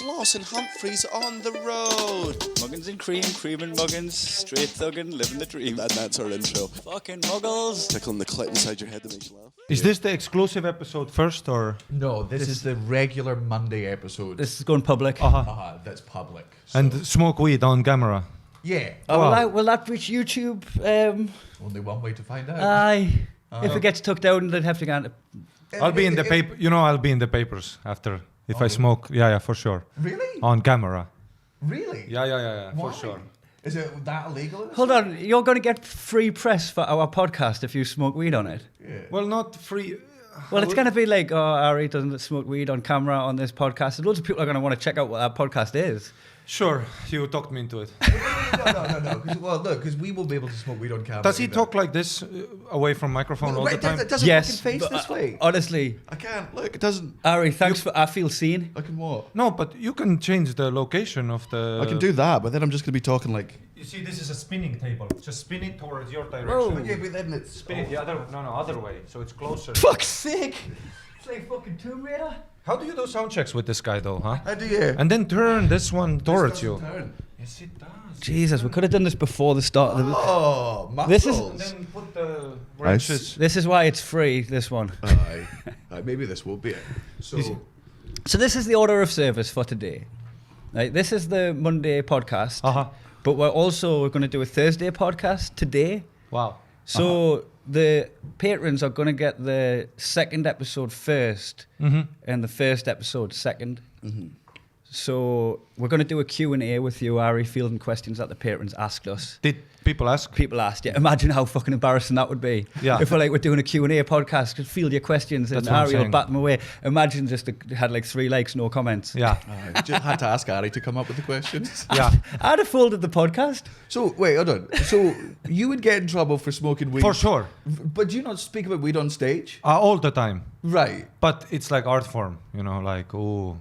Sloss and Humphries on the road. Muggins and cream, cream and muggins, straight thuggin', living the dream. That's our intro. Fucking muggles. Tickling the clit inside your head that makes you laugh. Is this the exclusive episode first, or? No, this is the regular Monday episode. This is going public. That's public. So. And smoke weed on camera. Yeah. Oh, will that reach YouTube? Only one way to find out. Aye. If it gets took down, they'd have to go on. I'll be in the paper. You know, I'll be in the papers after if I smoke. Yeah, for sure. Really? On camera. Really? Yeah, Why? for sure. Is it that illegal? Hold on, you're going to get free press for our podcast if you smoke weed on it. Yeah. Well, not free. Well, it's going to be like, oh, Ari doesn't smoke weed on camera on this podcast. And loads of people are going to want to check out what that podcast is. Sure, you talked me into it. No. Because we will be able to smoke weed on camera. Does he talk like this away from microphone all the time? It doesn't Yes, fucking face but, this way. Honestly, I can't. Look, it doesn't. Ari, thanks for. I feel seen. I can what? No, but you can change the location of the. I can do that, but then I'm just going to be talking like... You see, this is a spinning table. Just spin it towards your direction. Whoa. Yeah, but then it's Spin it the other way, so it's closer. Fuck's sake! It's like fucking Tomb Raider. How do you do sound checks with this guy, though, huh? I do, yeah. And then turn this one towards you. Turn. Yes, it does. Jesus, we could have done this before the start of the. Oh, muscles. This is- And then put the wrenches. This is why it's free. This one. Aye. Maybe this will be it. So, So this is the order of service for today. Right, this is the Monday podcast, but we're also going to do a Thursday podcast today. Wow. So the patrons are going to get the second episode first, and the first episode 2nd. So we're going to do a Q&A with you, Ari, fielding questions that the patrons asked us. Did people ask? People asked, yeah. Imagine how fucking embarrassing that would be. Yeah. If we're doing a Q&A podcast, could field your questions and That's what I'm Ari will saying. bat them away. Imagine just had like 3 likes, no comments. Yeah. just had to ask Ari to come up with the questions. Yeah. I'd have folded the podcast. So, wait, hold on. So, you would get in trouble for smoking weed? For sure. But do you not speak about weed on stage? All the time. Right. But it's like art form, like, ooh.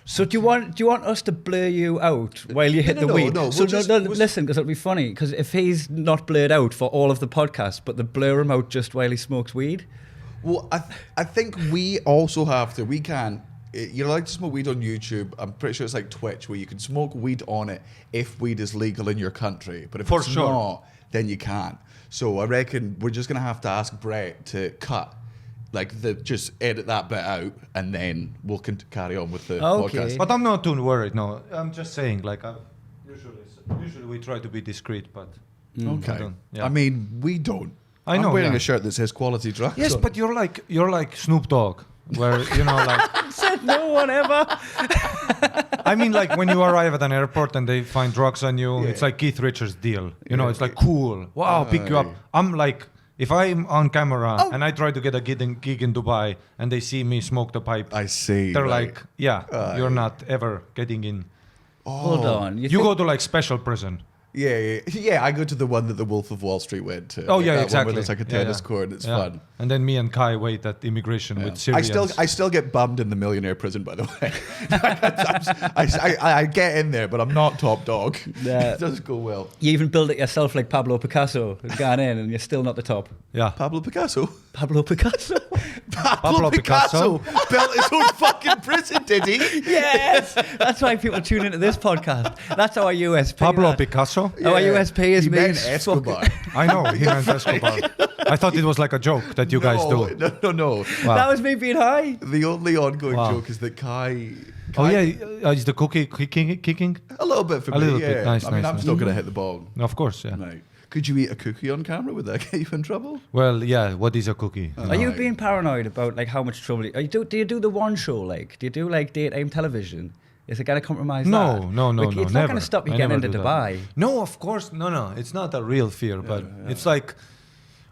So do you want us to blur you out while you hit the weed? No, so listen, because it'll be funny. Because if he's not blurred out for all of the podcast, but they blur him out just while he smokes weed. Well, I think we also have to. We can. You're allowed to smoke weed on YouTube. I'm pretty sure it's like Twitch, where you can smoke weed on it if weed is legal in your country. But if For it's sure. not, then you can't. So I reckon we're just gonna have to ask Brett to cut. Just edit that bit out, and then we'll carry on with the podcast. But I'm not too worried, no. I'm just saying, usually we try to be discreet, but... Okay. Yeah. I mean, we don't. I know, I'm wearing yeah. a shirt that says quality drugs. Yes, on but you're like Snoop Dogg, where, Said no one ever. I mean, like when you arrive at an airport and they find drugs on you, it's like Keith Richards' deal. It's like, cool, wow, pick you up. I'm like... If I'm on camera and I try to get a gig in Dubai and they see me smoke the pipe, I see. they're right. like, you're not ever getting in. Hold on. You go to like special prison. Yeah. I go to the one that the Wolf of Wall Street went to. Oh, yeah, that exactly. One where there's like a tennis court. It's fun. And then me and Kai wait at immigration with Syrians. I still get bummed in the millionaire prison, by the way. I get in there, but I'm not top dog. Yeah. It doesn't go well. You even build it yourself like Pablo Picasso. Gone in and you're still not the top. Yeah. Pablo Picasso. Pablo Picasso. Pablo Picasso built his own fucking prison, did he? Yes. That's why people tune into this podcast. That's our USP. Pablo Picasso? Our USP is he me. meant Escobar. I know, he meant Escobar. I thought it was like a joke that you guys do. No. Wow. That was me being high. The only ongoing joke is that Kai... Oh yeah, is the cookie kicking? A little bit for A me, little yeah. bit, nice, I mean, nice, I'm nice. still going to hit the ball. Of course, yeah. Right. Could you eat a cookie on camera? Would that get you in trouble? Well, yeah, what is a cookie? Are you being paranoid about how much trouble? Do you do the one show Do you do daytime television? Is it going to compromise that? No, It's not never. going to stop you I getting never into do that. Dubai. No, of course, no. It's not a real fear, but it's like,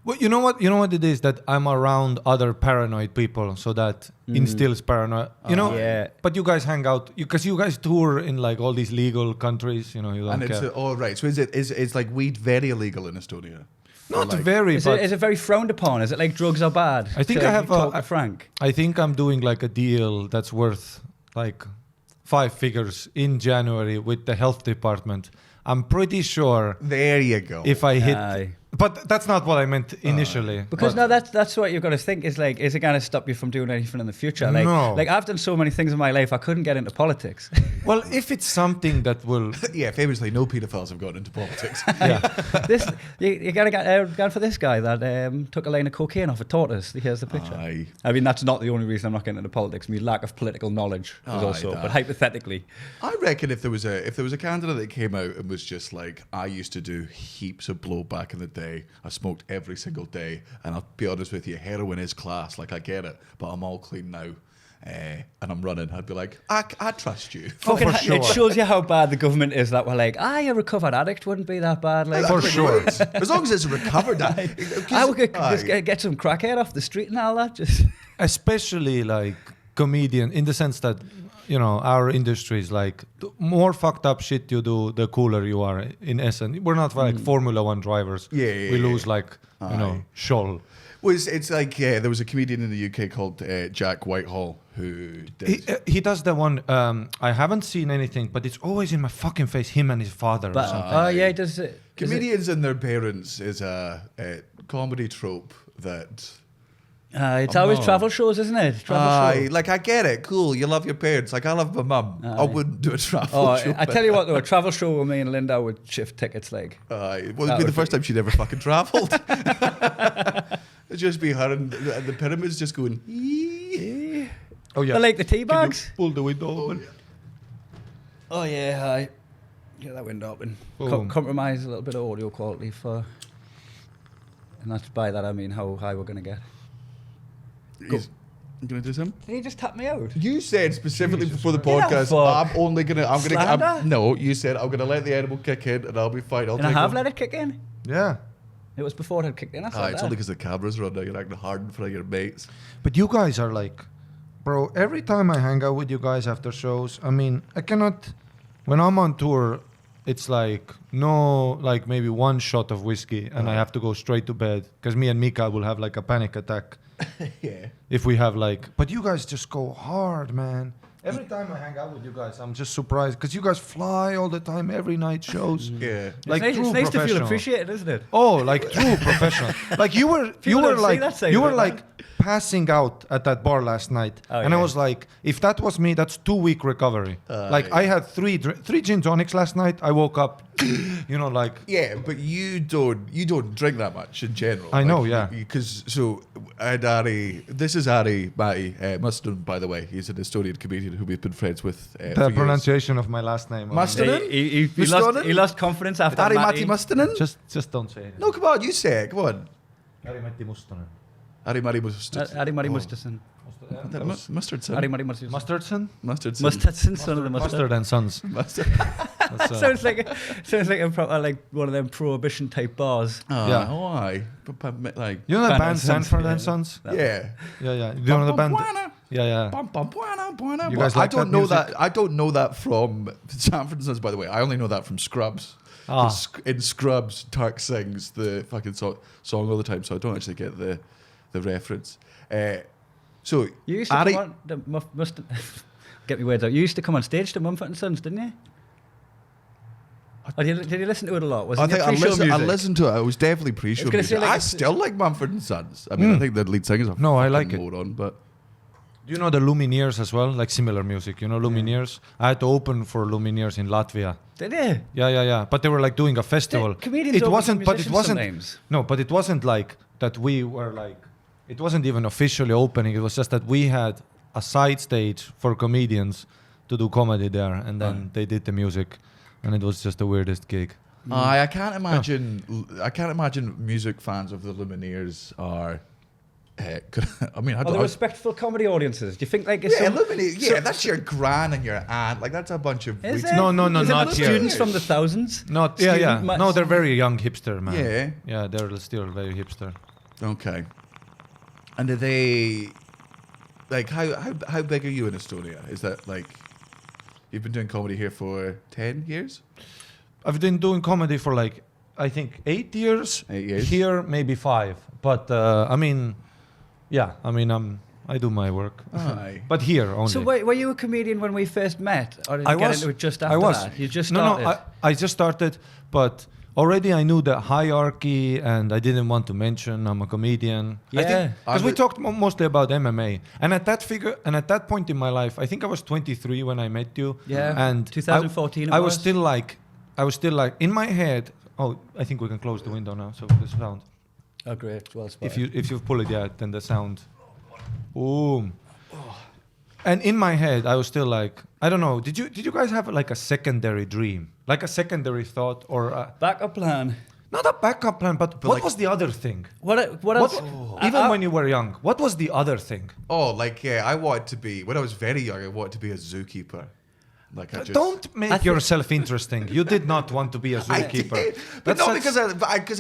well, you know what it is, that I'm around other paranoid people, so that instills paranoia. Yeah. But you guys hang out because you guys tour in like all these legal countries. You don't And care. right. So is like weed very illegal in Estonia? Not like- very, Is but it very frowned upon? Is it like drugs are bad? I think To I have talk to Frank. I think I'm doing like a deal that's worth like 5 figures in January with the health department. I'm pretty sure There you go. if I hit Aye. But that's not what I meant initially. Because but no, that's what you've got to think is like, is it going to stop you from doing anything in the future? Like, No. like I've done so many things in my life, I couldn't get into politics. well, if it's something that will, Yeah, famously, no paedophiles have gone into politics. You got to get going for this guy that took a line of cocaine off a tortoise. Here's the picture. Aye. I mean, that's not the only reason I'm not getting into politics. My lack of political knowledge was Aye, also, that. but hypothetically. I reckon if there was a candidate that came out and was just like, I used to do heaps of blow back in the day. I smoked every single day, and I'll be honest with you, heroin is class. Like I get it, but I'm all clean now, and I'm running. I'd be like, I trust you. Fucking, for sure. It shows you how bad the government is that we're like, a recovered addict wouldn't be that bad. Like, For sure. As long as it's recovered. I would just get some crackhead off the street and all that. Just especially like comedian, in the sense that, you know, our industry is like, the more fucked up shit you do, the cooler you are. In essence, we're not like Formula One drivers. Yeah, we lose like, you know, shoal. Well, it's like there was a comedian in the UK called Jack Whitehall who did. He does the one. I haven't seen anything, but it's always in my fucking face. Him and his father. but or something. oh yeah, he does it. Comedians and their parents is a comedy trope that. It's always travel shows, isn't it? Travel show. Like I get it, cool. You love your parents. Like I love my mum. I wouldn't do a travel Oh, show. I tell you what, though, a travel show with me and Linda would shift tickets like. Well, That it'd be would the first time she'd ever fucking travelled. It'd just be her and the pyramids just going. "Ee." Oh yeah. I like the tea bags. Pull the window open. Oh yeah, hi. Get that window open. Boom. Compromise a little bit of audio quality for. And that's by that I mean how high we're gonna get. He's gonna do something. Did he just tap me out? You said specifically before the Get out, podcast, fuck. Slander? No, you said I'm gonna let the animal kick in and I'll be fine. And I have let it kick in. Yeah. It was before it had kicked in. I thought It's only because the cameras are on now. You're acting hard in front of your mates. But you guys are like, bro, every time I hang out with you guys after shows, I mean, I cannot, when I'm on tour, it's like, no, like maybe one shot of whiskey and I have to go straight to bed because me and Mika will have like a panic attack. Yeah. If we have like, but you guys just go hard, man. Every time I hang out with you guys, I'm just surprised because you guys fly all the time, every night shows. Yeah. Like it's true nice to feel professional. appreciated, isn't it? Oh, like true professional. Like you were People don't see that side you of were it, like man. passing out at that bar last night, Oh, and I yeah. was like, if that was me, that's 2-week recovery. Like I had three gin tonics last night. I woke up, you know, like Yeah, but you don't drink that much in general. I know, Like, yeah. Because I had Ari. This is Ari Matt Mustonen, by the way. He's an Estonian comedian who we've been friends with. For the years. pronunciation of my last name. Mustonen? He lost confidence after Ari Matty. Matt Mustonen? Just don't say it. No, come on, you say it. Come on. Ari Matt Mustonen. Ari Matt Mustonen. Ari Matt Mustonen. Mustardson. Ari Matt Mustonen. Mustardson? Mustardson. Mustardson, son of the mustard. Mustard and Sons. Mustard. That's, sounds like a proper, like one of them prohibition type bars. Yeah. Why? Like. you know the Band band and Sons, Sanford yeah. and Sons? Yeah. Yeah. You know the band? Yeah. You guys I like don't that know music? that. I don't know that from Sanford and Sons. By the way, I only know that from Scrubs. Ah. In Scrubs, Turk sings the fucking song all the time, so I don't actually get the reference. So You used to Ari, come on, get me words out. You used to come on stage to Mumford and Sons, didn't you? Or did you listen to it a lot? Was it I your think pre-show music? I listened to it. I was definitely pre-show gonna say, music. like, I it's- still like Mumford and Sons. I mean, I think the lead singer's a No, I fucking like it. moron, but Do you know the Lumineers as well? Like similar music, you know Lumineers? I had to open for Lumineers in Latvia. Did you? Yeah. But they were like doing a festival. Comedians It open wasn't, for but it musicians wasn't. sometimes. No, but it wasn't like that. We were like, it wasn't even officially opening. It was just that we had a side stage for comedians to do comedy there, and then they did the music, and it was just the weirdest gig. I can't imagine. I can't imagine music fans of the Lumineers are. I mean, I Are don't. they respectful comedy audiences? Do you think like it's Yeah, some, Lumineers. Yeah, that's your gran and your aunt. Like that's a bunch of. is weird- it? No, Is it not the here. students from the thousands? Not Student yeah. ma- No, they're very young hipster, man. Yeah. Yeah, they're still very hipster. Okay. And are they like how big are you in Estonia? Is that like you've been doing comedy here for 10 years? I've been doing comedy for like I think 8 years. 8 years. Here maybe 5, but I mean, yeah. I mean I do my work, Aye. but here only. So were you a comedian when we first met, or did you I get was. into it just I after was. that? You just no, started. I just started, but already I knew the hierarchy, and I didn't want to mention I'm a comedian. Yeah. Because we talked mostly about MMA, and at that point in my life, I think I was 23 when I met you. Yeah. And 2014 I was still like in my head. Oh, I think we can close the window now, so the sound. Oh, great. Well spotted. If you pull it, yeah, then the sound. Boom. And in my head, I was still like, I don't know. Did you guys have like a secondary dream, like a secondary thought, or Backup plan. not a backup plan? But what like- was the other thing? What else? Even when you were young, what was the other thing? Oh, like I wanted to be when I was very young. I wanted to be a zookeeper. Like I just Don't make yourself interesting. You did not want to be a I zookeeper. did, but not because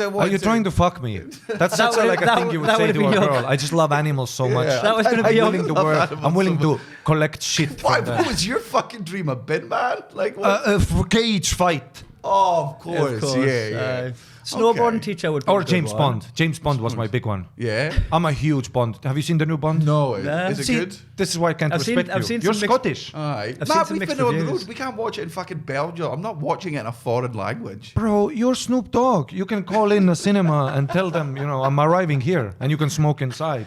I Are wanted. you trying to fuck me? That's such would've- like a that thing would- you would that say would've to a been your- girl. I just love animals so much. That was gonna be I'm your- willing to love work. animals I'm willing so to collect shit Why? from them. What was your fucking dream? A bin man? Like what? A cage fight. Oh, of course. Yeah. Snowboarding Okay. teacher would be Or a good James one. Bond. James Bond was my big one. Yeah. I'm a huge Bond. Have you seen the new Bond? No, Nah. is it See, good? this is why I can't I've seen- respect I've you. seen You're some mixed- Scottish. Aye. I've Matt, seen some we've mixed been on the reviews. road. We can't watch it in fucking Belgium. I'm not watching it in a foreign language. Bro, you're Snoop Dogg. You can call in a cinema and tell them, I'm arriving here, and you can smoke inside.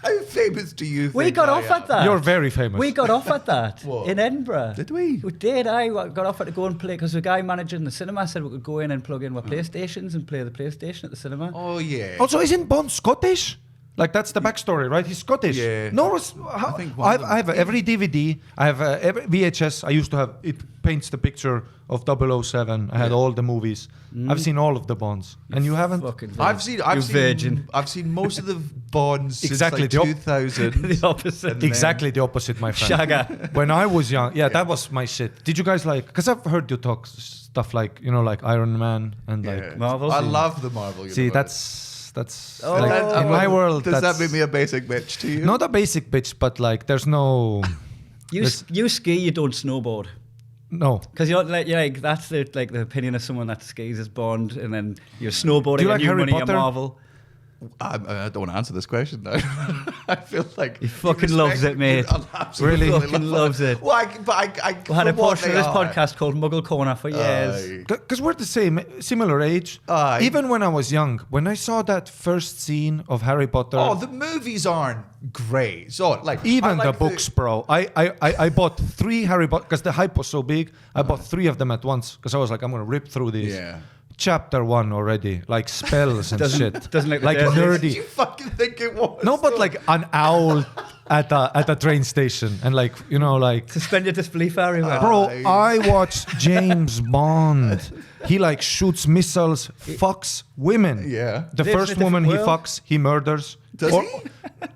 How famous do you think We got I off am? at that. You're very famous. We got off at that What? in Edinburgh. Did we? We did. I got offered to go and play because the guy managing the cinema said we could go in and plug in our PlayStations and play the PlayStation at the cinema. Oh, yeah. Also, isn't Bond Scottish? Like that's the backstory, right? He's Scottish. Yeah. No, I think one of them- I have every DVD. I have every VHS. I used to have. It paints the picture of 007. I had all the movies. I've seen all of the Bonds, and you haven't. Fucking I've you virgin. I've seen most of the Bonds Exactly, since like 2000. The opposite. Exactly the opposite, my friend. Shagga. When I was young, that was my shit. Did you guys like? Because I've heard you talk stuff like like Iron Man and Yeah. like. Marvel. I love the Marvel universe. See, that's Oh. like, That- in my world. Does that's that make me a basic bitch to you? not a basic bitch, but like there's no. You ski, you don't snowboard. No. Because you're like that's the opinion of someone that skis is Bond, and then you're snowboarding Do you like and you Harry money Potter? your Marvel. I don't want to answer this question now. I feel like He fucking loves it, mate. Absolutely Really? Fucking loves it. Well, I We had a for what portion of they this are. podcast called Muggle Corner for years. Aye. Because we're the similar age. Aye. Even when I was young, when I saw that first scene of Harry Potter, Oh, the movies aren't great. So like even I like the books, bro. I bought 3 Harry Potter because the hype was so big. I bought 3 of them at once because I was like, I'm gonna rip through these. Yeah. Chapter 1 already, like spells and shit. doesn't look like like What did nerdy. you fucking think it was? No, but like an owl at a train station, and like like. Suspend your disbelief, Harry. man. Bro, I watched James Bond. He like shoots missiles, fucks women. Yeah. The Lives first in a woman he different world. fucks, he murders. Does he?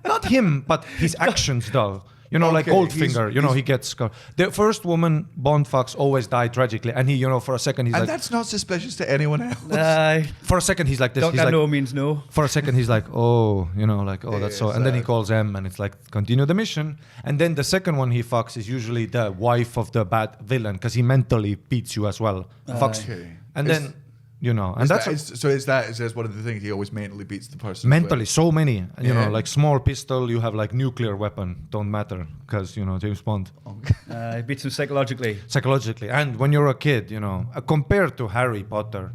Not him, but his actions though. Like Okay, Goldfinger, he gets scarred. The first woman Bond fucks always died tragically, and he, for a second he's And like, that's not suspicious to anyone else. for a second he's like this. He's Doctor like, No means no. for a second he's like, oh, that's so. And then he calls M, and it's like, continue the mission. And then the second one he fucks is usually the wife of the bad villain because he mentally beats you as well. Fucks, Okay. and Is- then and Is that's that is one of the things he always mentally beats the person? mentally with? so many. Yeah. Like small pistol, you have like nuclear weapon, don't matter because James Bond. It beats him psychologically. Psychologically, and when you're a kid, compared to Harry Potter,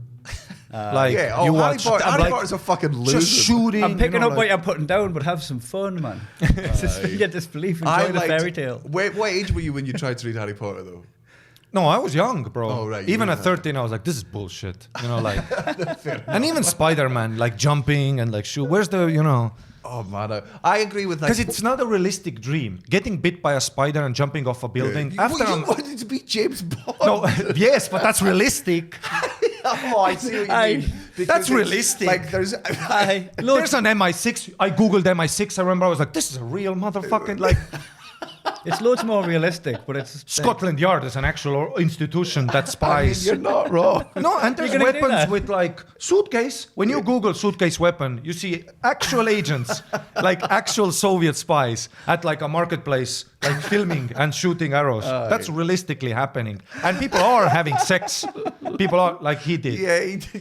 like Yeah. Oh, you Harry watch Potter, I'm Harry like, Potter's a fucking loser. just shooting. I'm picking up like, what you're putting down, but have some fun, man. Suspend your disbelief. Enjoy the fairy tale. What age were you when you tried to read Harry Potter though? No, I was young, bro. Oh, right, you Even were at 13, I was like, this is bullshit. Like, and even Spider-Man, like jumping and like shoot. Where's the, Oh man, I agree with that. because it's not a realistic dream. Getting bit by a spider and jumping off a building. After you I'm, wanted to be James Bond. no, yes, but that's realistic. Oh, I see what you Aye. mean. Because That's it's realistic. Like there's. Aye. Look, There's an MI6. I googled MI6. I remember I was like, this is a real motherfucking like. it's loads more realistic, but it's Scotland Yard is an actual institution that I mean, spies. you're not wrong. No, and there's You're gonna do weapons that? with like suitcase. When you Google suitcase weapon, you see actual agents, like actual Soviet spies at like a marketplace, like filming and shooting arrows. That's realistically happening. And people are having sex. People are like he did.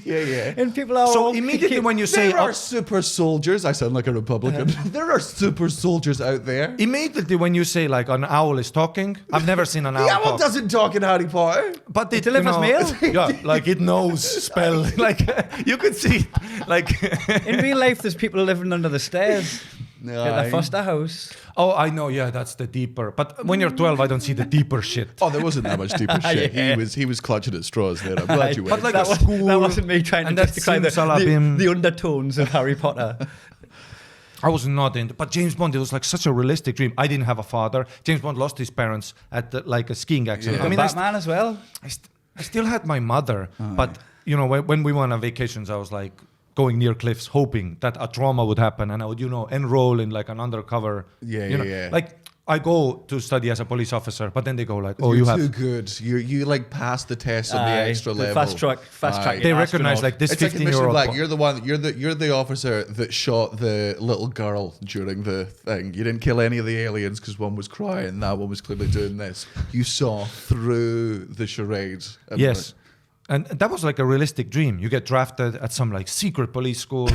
Yeah. And people are So all immediately when you say There are super soldiers. I sound like a Republican. There are super soldiers out there. immediately when you say like an owl is talking, I've never seen an owl The owl talk. doesn't talk in Harry Potter. But it delivers mail? Yeah, like it knows spell. Like you could see, like. in real life, there's people living under the stairs No. at the foster house. Oh, I know. Yeah, that's the deeper. But when you're 12, I don't see the deeper shit. Oh, there wasn't that much deeper shit. Yeah. He was clutching at straws there. I'm glad you went. But like that, a was, school, that wasn't me trying to and that justify simsalabim. the undertones of Harry Potter. I was not into. But James Bond, it was like such a realistic dream. I didn't have a father. James Bond lost his parents at like a skiing accident. Yeah. I mean, Batman as well. I still had my mother, but you know, when we went on vacations, I was like going near cliffs, hoping that a trauma would happen, and I would, you know, enroll in like an undercover. Yeah. Like I go to study as a police officer, but then they go like, "Oh, You're you have." too good. You like passed the test on the extra level. Fast track. Aye. They recognize astronaut. like this It's like in Mission 15-year-old. Black. You're the one. You're the officer that shot the little girl during the thing. You didn't kill any of the aliens because one was crying. That one was clearly doing this. You saw through the charades. And Yes. And that was like a realistic dream. You get drafted at some like secret police school.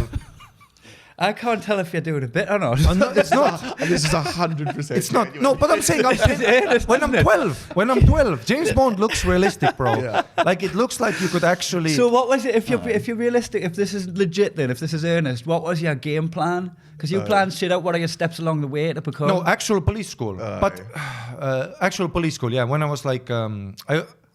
I can't tell if you're doing a bit or not. No, it's not. And this is 100%. It's not. No, but I'm saying when I'm 12, James Bond looks realistic, bro. Yeah. Like it looks like you could actually. So what was it? If you're realistic, if this is legit, then if this is earnest, what was your game plan? Because you planned shit out. What are your steps along the way to become? No, actual police school. But actual police school, yeah. When I was like,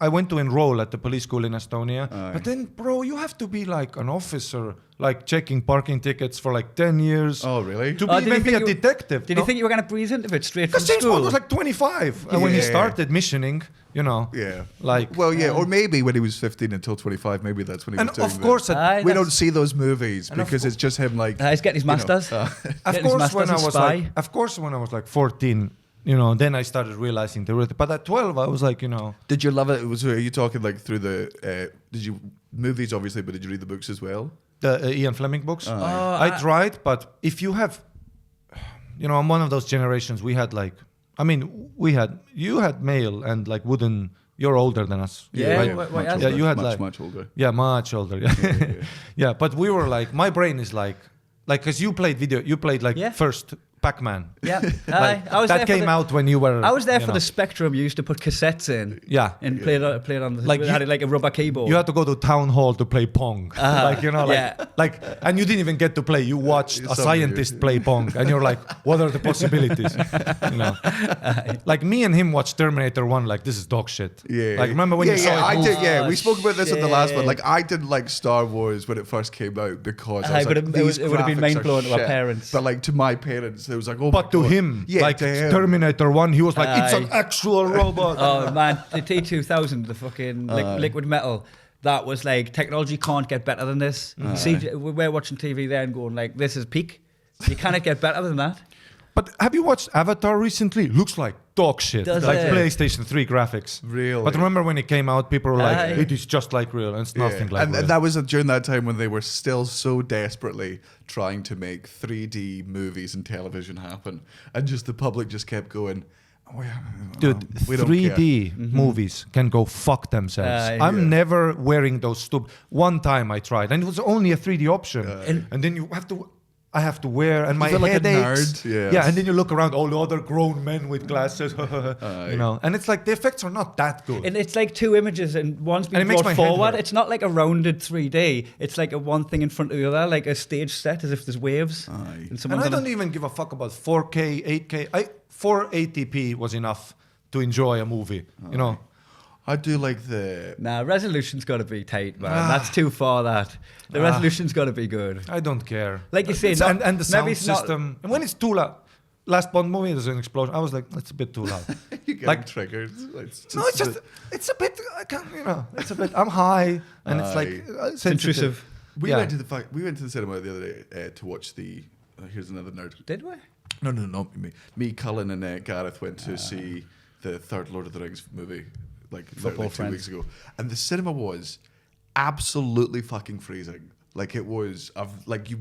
I went to enroll at the police school in Estonia. But then, bro, you have to be like an officer, like checking parking tickets for like 10 years. Oh, really? To did you maybe think a you- detective. Did you think you were going to breeze into it straight from Because James school? Bond was like 25 when he Yeah. started missioning, you know. Yeah. Like, Well, yeah, or maybe when he was 15 until 25, maybe that's when he and was doing of course, Aye, we that's- don't see those movies And of because cour- it's just him like. He's getting his you know, masters. of course, when I was like, of course, when I was like 14, you know, then I started realizing the reality. But at 12, I was like, you know, Did you love it? Are you talking like through the? Did you movies obviously, but did you read the books as well? the Ian Fleming books. Oh, I tried, but if you have, you know, I'm one of those generations. We had like, I mean, you had mail and like wooden. You're older than us, Yeah, right? what much else? older, Yeah, you had much like- older. Yeah, much older. Yeah, yeah. But we were like, my brain is like, because you played like Yeah. first Pac-Man. Yeah, Like, I was there that for came the, out when you were. I was there you for know. the Spectrum. You used to put cassettes in. Yeah. And play it on the Like had you- it like a rubber keyboard. You had to go to town hall to play Pong. Like, you know, like, and you didn't even get to play. You watched It's a so scientist play Pong, and you're like, what are the possibilities? You know, like me and him watched Terminator 1, like, this is dog shit. Yeah. Like, remember when you saw it I move? did. Yeah, we Oh, spoke about this in the last one. shit. Like, I didn't like Star Wars when it first came out because I Aye, was but like, it these would have been graphics mind are blowing to our shit. parents. But like to my parents, it was like, oh. But my to God. him, yeah, like to him. Terminator 1, he was like, it's an Aye. actual robot. Oh man, the T2000, the fucking liquid metal. That was like technology can't get better than this. See, we're watching TV there and going like, this is peak. You cannot get better than that. But have you watched Avatar recently? Looks like dog shit. Does like it? PlayStation 3 graphics. Really? But remember when it came out, people were like, Aye. it is just like real, and it's Yeah. nothing like and real. that was during that time when they were still so desperately trying to make 3D movies and television happen, and just the public just kept going, Dude, we don't 3D movies can go fuck themselves. I'm Yeah. never wearing those stupid. One time I tried, and it was only a 3D option. And then you have to. I have to wear, and my feel like a head aches. nerd, yes. Yeah, and then you look around, all the other grown men with glasses, you know, and it's like the effects are not that good. And it's like two images and one's And being it makes brought my head forward. hurt. It's not like a rounded 3D. It's like a one thing in front of the other, like a stage set, as if there's waves. Aye. And And someone's I on a- don't even give a fuck about 4K, 8K. 480p was enough to enjoy a movie, you know. I do like the. Nah, resolution's got to be tight, man. That's too far. The resolution's got to be good. I don't care. Like you say, It's- not- and the sound maybe it's not- system. And when it's too loud, last Bond movie there's an explosion. I was like, that's a bit too loud. You get Like- triggered. It's No, it's just it's a bit. I can't, you know, it's a bit. I'm high, and it's like It's intrusive. We Yeah. went to the cinema the other day to watch the. Here's another nerd. Did we? No, not me. Me, Cullen, and Gareth went to see the third Lord of the Rings movie like Football 2 friends. weeks ago, and the cinema was absolutely fucking freezing. Like it was,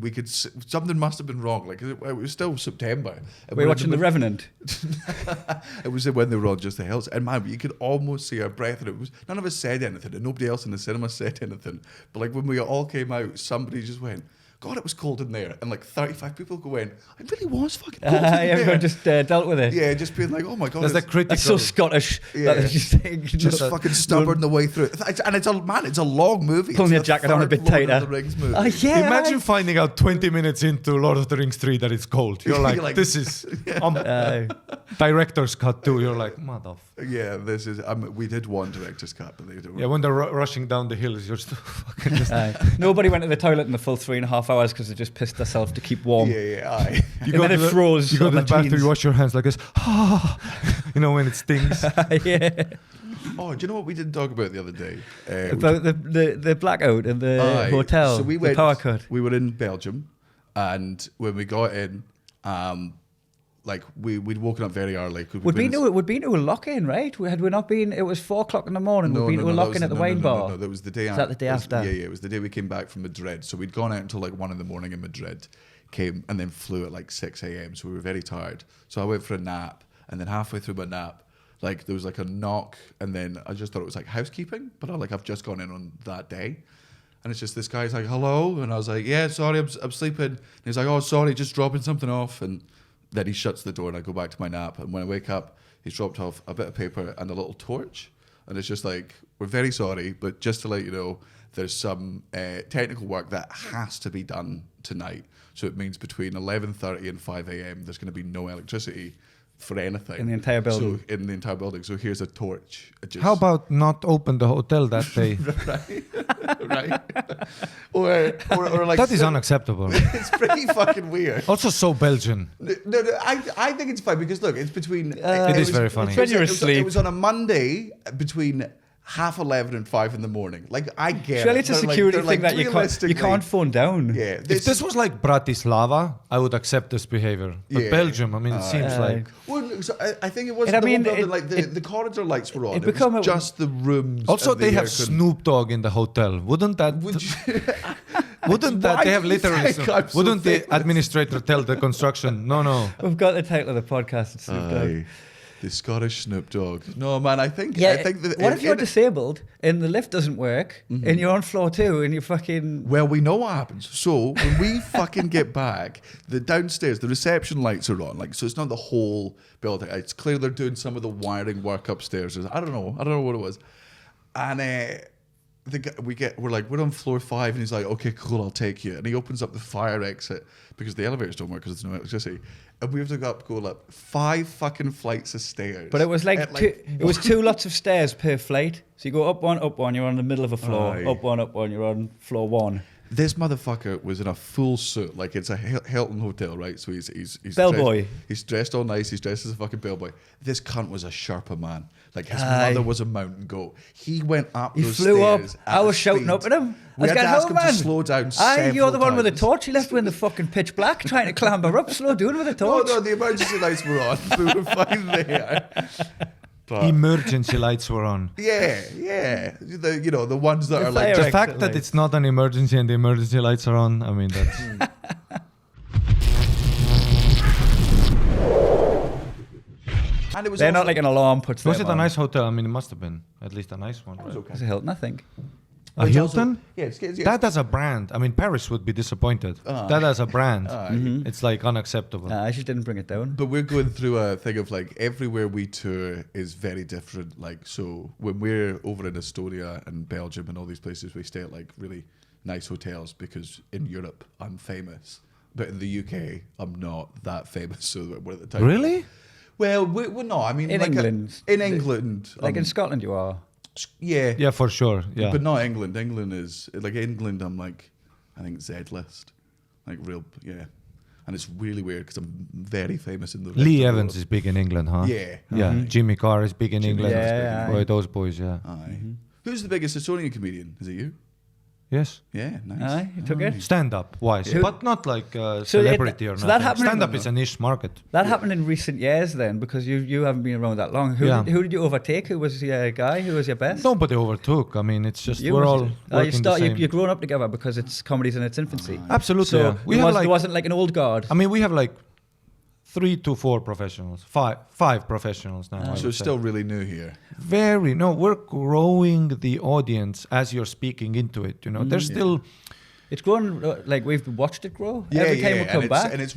we could. Something must have been wrong. Like it was still September. And Were you watching The Revenant? It was when they were on Just the Hills, and man, you could almost see our breath. And it was none of us said anything, and nobody else in the cinema said anything. But like when we all came out, somebody just went, "God, it was cold in there," and like 35 people go in. It really was fucking cold in there. Everyone just dealt with it. Yeah, just being like, "Oh my God." There's the critical. That's so Scottish. Yeah. That is just Fucking stubborn the way through it. And it's a long movie. Pulling It's your the jacket on a third bit Lord of tighter. the Rings movie. Oh, yeah. Imagine finding out 20 minutes into Lord of the Rings 3 that it's cold. You're like, You're like- this is director's cut too. You're like, motherfucker. Yeah, this is. We did one director's cut, but they don't. Yeah, when they're rushing down the hills, you're still fucking just. Nobody went to the toilet in the full 3.5 hours because they just pissed themselves to keep warm. Yeah, aye. You And then it froze You go on to the my bathroom, jeans. you wash your hands like this. You know when it stings. Yeah. Oh, do you know what we didn't talk about the other day? About the blackout in the Aye. hotel, So we the went. power cut. We were in Belgium, and when we got in, like we'd woken up very early. 'Cause We'd been to a lock-in, right? Had we not been? It was 4 o'clock in the morning. No, We'd been to a that lock-in was- at the no, wine no, bar. No, that was the day. Was that the day after? Yeah, it was the day we came back from Madrid. So we'd gone out until like 1 in the morning in Madrid, came and then flew at like 6 a.m. So we were very tired. So I went for a nap, and then halfway through my nap, like there was like a knock, and then I just thought it was like housekeeping, but I've just gone in on that day. And it's just this guy's like, "Hello," and I was like, "Yeah, sorry, I'm sleeping." And he's like, "Oh, sorry, just dropping something off." And then he shuts the door, and I go back to my nap. And when I wake up, he's dropped off a bit of paper and a little torch. And it's just like, "We're very sorry, but just to let you know, there's some technical work that has to be done tonight. So it means between 11:30 and 5 a.m. there's going to be no electricity for anything In the entire building. So in the entire building. So here's a torch." How about not open the hotel that day? right? or like That is unacceptable. It's pretty fucking weird. Also so Belgian. No, I think it's fine because look, it's between. It is very funny. When you're It asleep. was on a Monday between 11:30 and 5 in the morning. Like I get Surely it. it's a They're security they're thing that you realistically- can't phone down. Yeah, If this was like Bratislava, I would accept this behavior. But Yeah. Belgium, I mean, it seems like. Well, so I think it wasn't And I the mean, whole building, it- like the corridor lights were on. it It, become was a- just the rooms. Also, and the they have air con- Snoop Dogg in the hotel. Wouldn't that? Would you? Wouldn't that? Why They have do you literally. think I'm so Wouldn't the famous? administrator tell the construction? No. We've got the title of the podcast. It's Snoop Dogg. Aye. The Scottish Snoop Dogg. No, man, I think Yeah. that What if you're disabled and the lift doesn't work and you're on floor 2 and you're fucking. Well, we know what happens. So when we fucking get back, the downstairs, the reception lights are on. Like, so it's not the whole building. It's clear they're doing some of the wiring work upstairs. I don't know what it was. And we're on floor 5, and he's like, "Okay, cool, I'll take you." And he opens up the fire exit because the elevators don't work because there's no electricity. And we have to go up 5 fucking flights of stairs. But it was like, At, it was 2 lots of stairs per flight. So you go up one, you're on the middle of a floor. Aye. Up one, you're on floor 1. This motherfucker was in a full suit, like it's a Hilton hotel, right? So he's Bellboy. dressed, he's dressed all nice. He's dressed as a fucking bellboy. This cunt was a Sherpa man. Like his Aye. mother was a mountain goat. He went up. He those flew up. stairs I at was a shouting speed. up at him. We had to ask him to slow down. Aye, you're the one with the times. torch. You left me in the fucking pitch black trying to clamber up. Slow doing with the No, torch. no, the emergency lights were on. We were fine there. But Emergency lights were on. yeah, the ones that The are like fire The fact that lights. it's not an emergency and the emergency lights are on, I mean, that's. and it was They're also, not like an alarm puts Was them it a on. nice hotel? I mean, it must have been at least a nice one. Right? It was a Hilton, I think. A It's also- Hilton? Yeah, it's That as a brand, I mean, Paris would be disappointed. That as a brand, it's like unacceptable. I just didn't bring it down. But we're going through a thing of like everywhere we tour is very different. Like, so when we're over in Estonia and Belgium and all these places, we stay at like really nice hotels because in Europe I'm famous, but in the UK I'm not that famous. So we're at the time. Really? Well, we're not. I mean, In like England. in England, Like in Scotland, you are. yeah, Yeah, for sure. Yeah. but not England. England is like England. I'm like, I think Z list, like real, yeah. And it's really weird because I'm very famous in the. rest Lee of the Evans world. is big in England, huh? Yeah. Yeah. Jimmy Carr is big in Jimmy England. Carr's big in Boy, those boys, yeah. Aye. Who's the biggest Estonian comedian? Is it you? Yes. Yeah, nice. Aye, you took it. Stand-up wise, Who- but not like celebrity or so nothing. that happened in- Stand-up is a niche market. That happened in recent years then, because you haven't been around that long. Yeah. Who did you overtake? Who was your guy? Who was your best? Nobody overtook. I mean, it's just You we're was- all working the same. You're growing up together because it's comedy's in its infancy. Absolutely. So yeah. We there have like, wasn't like an old guard. I mean, we have like 3 to 4 professionals, five professionals now. I So would it's say. still really new here. We're growing the audience as you're speaking into it. You know, there's still. It's grown like we've watched it grow. Every time we come back. And it's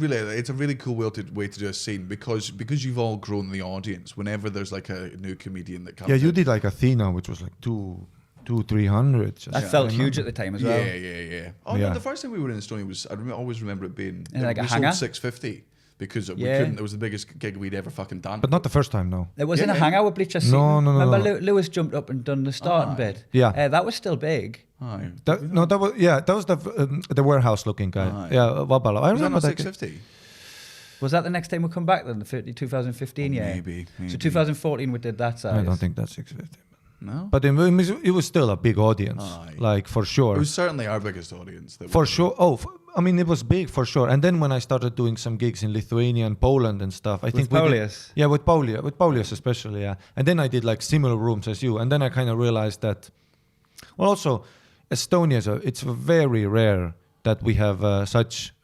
a really cool way to do a scene because you've all grown the audience. Whenever there's like a new comedian that comes, Yeah, you in, did like Athena, which was like 300. That felt huge at the time as well. Yeah. Oh Yeah. no, the first time we were in Estonia was always remember it being Like a we hangar? sold 650 because we Yeah. couldn't. It was the biggest gig we'd ever fucking done. But not the first time, no. It was Yeah, in a yeah. hangout with Bleacher Seat. No. Remember Lewis jumped up and done the starting Aye. bit? Yeah. That was still big. Aye. That was the warehouse looking guy. Aye. Yeah, Wabala. I Was that remember not that. 650? Was that the next time we come back then, the 2015 Oh, year? maybe. So 2014 we did that size. I don't think that's 650. No. But it was still a big audience, Aye. like for It sure. was certainly our biggest audience. That For we- sure. I mean, it was big for sure. And then when I started doing some gigs in Lithuania and Poland and stuff, I think we did, Paulius? yeah, with Paulius especially, yeah. And then I did like similar rooms as you. And then I kind of realized that, well, also Estonia it's very rare that we have such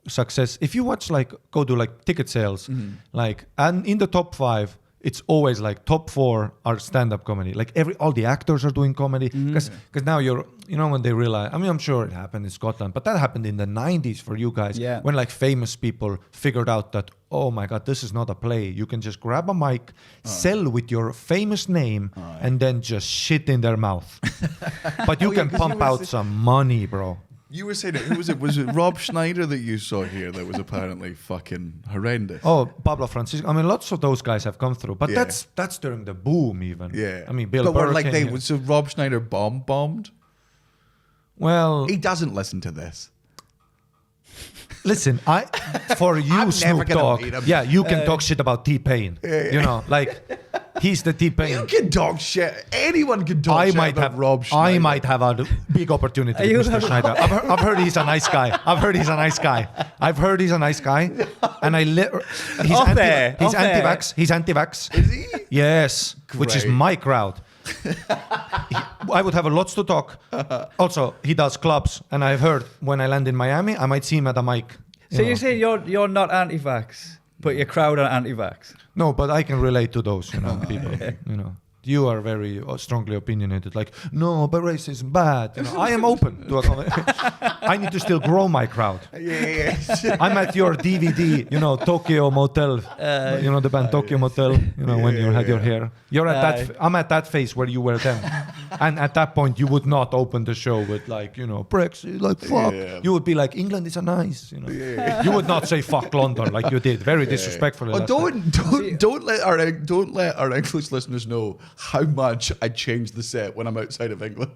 success. If you watch go to ticket sales, and in the top 5. It's always like top 4 are stand-up comedy. Like all the actors are doing comedy because now when they realize. I mean, I'm sure it happened in Scotland, but that happened in the 90s for you guys. Yeah. When famous people figured out that, oh my God, this is not a play. You can just grab a mic, sell with your famous name, and then just shit in their mouth. But you can 'cause pump you were out some money, bro. You were saying it. Who was it? Was it Rob Schneider that you saw here that was apparently fucking horrendous? Oh, Pablo Francisco. I mean, lots of those guys have come through, but Yeah. that's during the boom, even. Yeah. I mean, Bill But Burr. like came here. so Rob Schneider bombed. Well, He doesn't listen to this. listen, for you, I'm never Snoop gonna Dogg, meet him. yeah, you can talk shit about T-Pain. You know, he's the T-Pain. You can talk shit. Anyone can talk shit about Rob Schneider. I might have a big opportunity You with Mr. have- Schneider. I've heard he's a nice guy. And he's Off there, He's off there. anti-vax. He's anti-vax. Is he? Yes, which is Great. my crowd. I would have a lots to talk. Also, he does clubs, and I've heard when I land in Miami, I might see him at a mic. So know. you say you're not anti-vax, but your crowd are anti-vax. No, but I can relate to those, people. You are very strongly opinionated. Like, no, but racism bad. I am open to I need to still grow my crowd. Yeah. I'm at your DVD, Tokyo Motel. The band Tokyo Motel. When you had your hair. You're at that. I'm at that phase where you were then, and at that point you would not open the show with Brexit, fuck. Yeah. You would be like, England is a nice. You would not say fuck London like you did. Very disrespectfully. Oh, last time. don't let our English listeners know how much I change the set when I'm outside of England.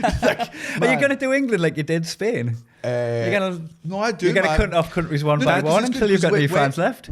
Are you going to do England like you did Spain? You're gonna No, I do. You're gonna man. cut off countries one No, by this one is until good, you've got because any fans left.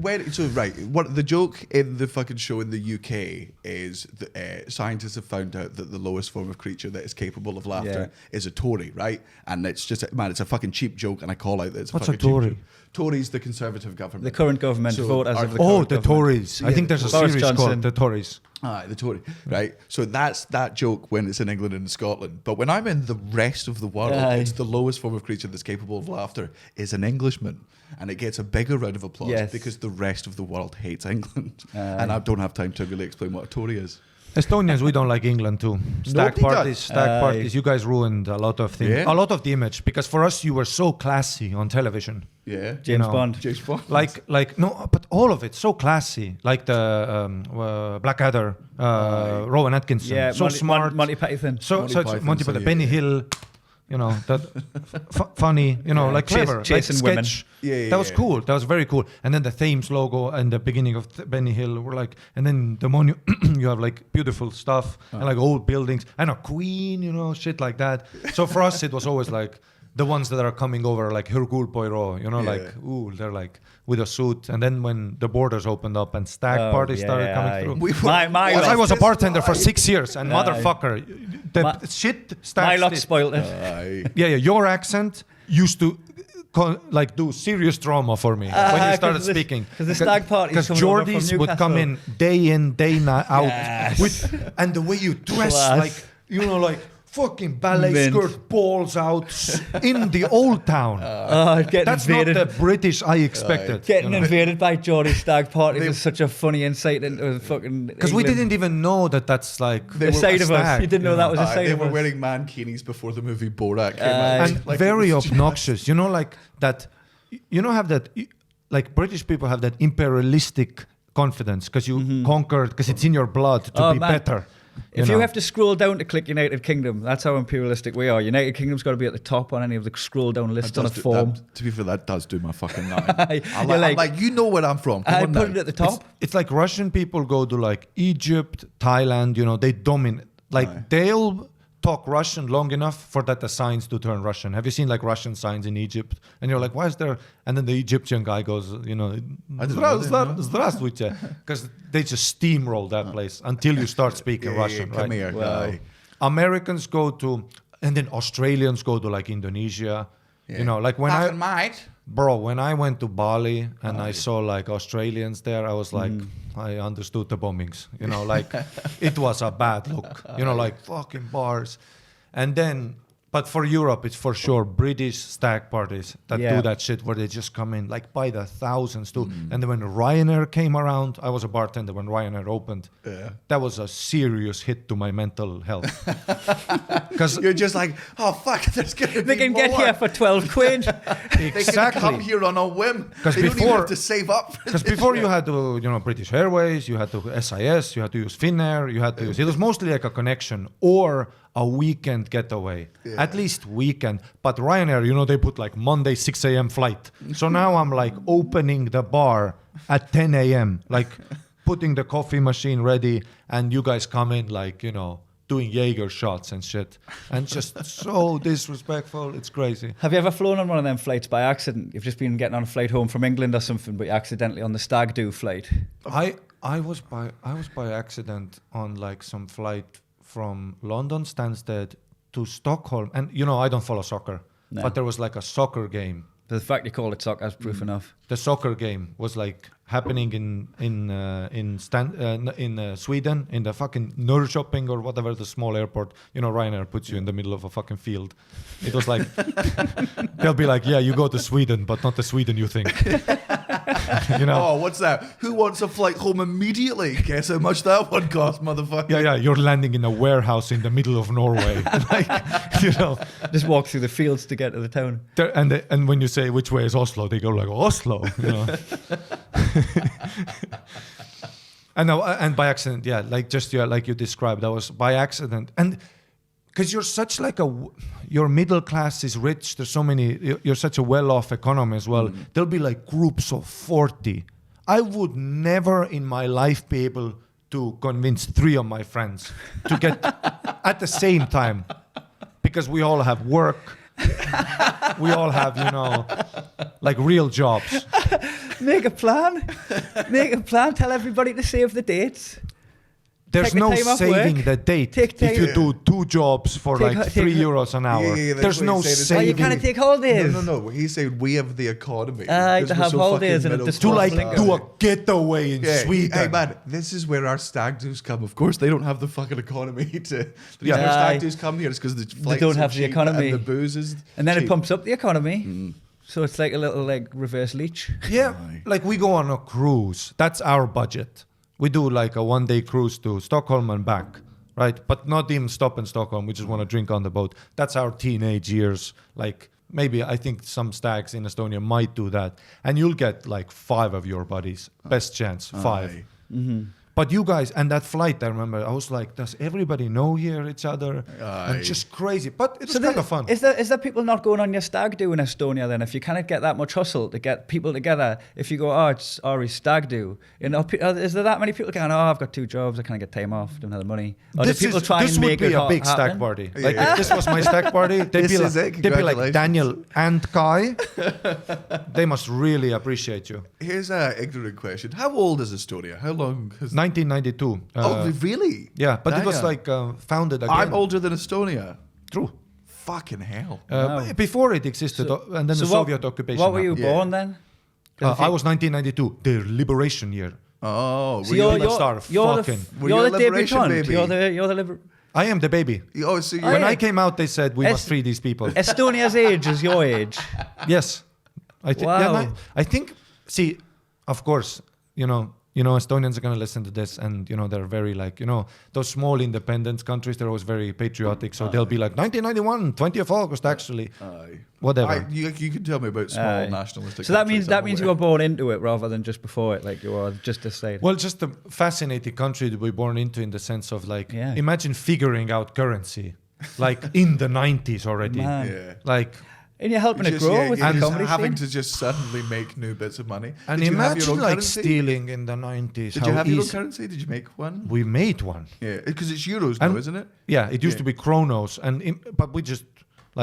What the joke in the fucking show in the UK is that scientists have found out that the lowest form of creature that is capable of laughter is a Tory, right? And it's just it's a fucking cheap joke, and I call out that it's What's a a fucking Tory? cheap joke. Tories, the Conservative government. The current government, So voters our- of the Oh, current the government. Tories. I think there's a Boris series Johnson. called The Tories. Aye, the Tory, right? So that's that joke when it's in England and Scotland. But when I'm in the rest of the world, Aye. it's the lowest form of creature that's capable of laughter is an Englishman. And it gets a bigger round of applause Yes. because the rest of the world hates England. And I don't have time to really explain what a Tory is. Estonians, we don't like England too. Stag Nobody parties, does. parties. You guys ruined a lot of things, Yeah. a lot of the image. Because for us, you were so classy on television. Yeah. James Bond. James Bond. Like no, but all of it so classy. Like the Blackadder, Rowan Atkinson, Yeah, so smart, Monty Python. so Python, Monty so Python, yeah, Benny yeah. Hill. That funny, like clever, chasing like women. sketch. Yeah, that was yeah. cool. That was very cool. And then the Thames logo and the beginning of Benny Hill were like, and then the you have like beautiful stuff and like old buildings and a queen, shit like that. So for us, it was always like the ones that are coming over, like Hercule Poirot, you know, Yeah. like, ooh, they're like with a suit. And then when the borders opened up and stag parties started coming through. My I was a lot, bartender for 6 years, and motherfucker, the shit my lot starts. spoiled it. Aye. Yeah, your accent used to like do serious trauma for me when you started speaking. Because the stag parties Because coming over from Geordies would come Newcastle. in, day out, Yes. and the way you dress, Class. like, you know, like fucking ballet Mint. skirt, balls out in the old town. Getting That's invaded. not the British I expected. Getting you know? invaded by Geordie stag parties is such a funny insight into fucking. Because we didn't even know that that's like The side of us. stag, You didn't know that was a Aye, side they of were us. wearing mankinis before the movie Borat came out. and Like, very it was just- obnoxious. You know, like that. You know, have that. Like British people have that imperialistic confidence because you conquered, because it's in your blood to be man. better. If know? you have to scroll down to click United Kingdom, that's how imperialistic we are. United Kingdom's got to be at the top on any of the scroll down lists That on a does do- form. that- to be fair, that does do my fucking line. I'm You're like, like, you know where I'm from. Come I on put now. it at the top. It's like Russian people go to like Egypt, Thailand, you know, they dominate. Like Aye. they'll talk Russian long enough for that the signs to turn Russian. Have you seen like Russian signs in Egypt? And you're like, why is there? And then the Egyptian guy goes, you know, I didn't know that, no. Здравствуйте. Because they just steamroll that place until you start speaking Yeah, Russian, come right? here, Wow. guy. Americans go to, and then Australians go to like Indonesia. Yeah. You know, like when Fucking mate. Bro, when I went to Bali and I saw like Australians there, I was like, I understood the bombings. You know, like it was a bad look. You know, like fucking bars. And then, but for Europe, it's for sure British stag parties that Yeah. do that shit where they just come in like by the thousands too. And then when Ryanair came around, I was a bartender when Ryanair opened. Yeah. That was a serious hit to my mental health. Because You're just like, oh fuck, there's gonna be They can more. get here for 12 quid. They can come here on a whim. 'Cause They don't even before- have to save up. for Because this before shit. you had to, you know, British Airways, you had to SIS, you had to use Finnair, you had to use. It was mostly like a connection or a weekend getaway, at least weekend. But Ryanair, you know, they put like Monday 6 a.m. flight. So now I'm like opening the bar at 10 a.m., like putting the coffee machine ready, and you guys come in like, you know, doing Jaeger shots and shit, and just so disrespectful. It's crazy. Have you ever flown on one of them flights by accident? You've just been getting on a flight home from England or something, but you're accidentally on the stag do flight. I was by accident on like some flight from London Stansted to Stockholm, and you know I don't follow soccer, No. but there was like a soccer game. The fact you call it soccer is proof enough. The soccer game was like happening in Sweden, in the fucking Norrköping or whatever, the small airport. You know, Ryanair puts you in the middle of a fucking field. It was like they'll be like, yeah, you go to Sweden, but not the Sweden you think. You know. Oh, what's that? Who wants a flight home immediately? Guess how much that one cost, motherfucker. Yeah, you're landing in a warehouse in the middle of Norway. Like, you know. Just walk through the fields to get to the town. And when you say which way is Oslo, they go like Oslo, you know. and by accident, yeah, like just like you described, that was by accident, and because you're such like your middle class is rich. There's so many. You're such a well-off economy as well. There'll be like groups of 40. I would never in my life be able to convince 3 of my friends to get at the same time, because we all have work. We all have, you know, like real jobs. Make a plan. Make a plan. Tell everybody to save the dates. There's Take the no time off saving work. the date Take if you time- do 2 jobs for Take- like take- €3 an hour. Yeah, that's There's what no he said. Oh, saving. you can't take holidays. No. He said we have the economy. Aye, 'Cause to we're have so holidays fucking and middle just to class. like do a getaway in Yeah, Sweden. hey man, this is where our stag do's come. Of course, they don't have the fucking economy to. The reason our Aye. stag do's come here is because the flights don't are have the cheap economy. and the booze is. And then it cheap. pumps up the economy. So it's like a little like reverse leech. Yeah, like we go on a cruise. That's our budget. We do like a 1-day cruise to Stockholm and back, right? But not even stop in Stockholm. We just want to drink on the boat. That's our teenage years. Like maybe I think some stags in Estonia might do that. And you'll get like 5 of your buddies. Best chance, 5. Aye. But you guys, and that flight, I remember, I was like, does everybody know here each other? Aye. And just crazy. But it was kind of fun. Is there people not going on your stag do in Estonia then? If you cannot get that much hustle to get people together, if you go, oh, it's Ari's stag do, you know, is there that many people going, oh, I've got 2 jobs, I can't get time off, don't have the money? Or do people try and make it This would be a big happen? stag party. Like if this was my stag party, they'd be like Daniel and Kai. They must really appreciate you. Here's an ignorant question. How old is Estonia? How long has... 1992. oh, really? Yeah, but it was Damn. like founded again. I'm older than Estonia. True. Fucking hell. Wow. Before it existed, and then the Soviet occupation. What were you happened. born then? I was 1992, the liberation year. Oh, So were you're, you... you're Were you a the liberation debutant. baby? You're the I am the baby. Oh, so you're... When yeah. I came out, they said we Es- must free these people. Estonia's age is your age. Yes, I think. Wow. I think. See, of course, you know, Estonians are gonna listen to this, and you know, they're very like, you know, those small independent countries. They're always very patriotic, so they'll be like 1991, 20th August, actually. Aye. Whatever. You can tell me about small Aye. nationalistic So that countries, means I'm you were aware. born into it rather than just before it, like you were just decided. Well, just a fascinating country to be born into, in the sense of like, Yeah. imagine figuring out currency, like in the 90s already. Man. Yeah. Like, And you're helping it Just, grow yeah, with you're the just comedy having scene. to just suddenly make new bits of money. and Did you have your imagine own like currency? stealing in the 90s. Did how you have your own easy- currency? Did you make one? We made one. Yeah, because it's euros And- now, isn't it? Yeah, it used Yeah. to be Kronos, but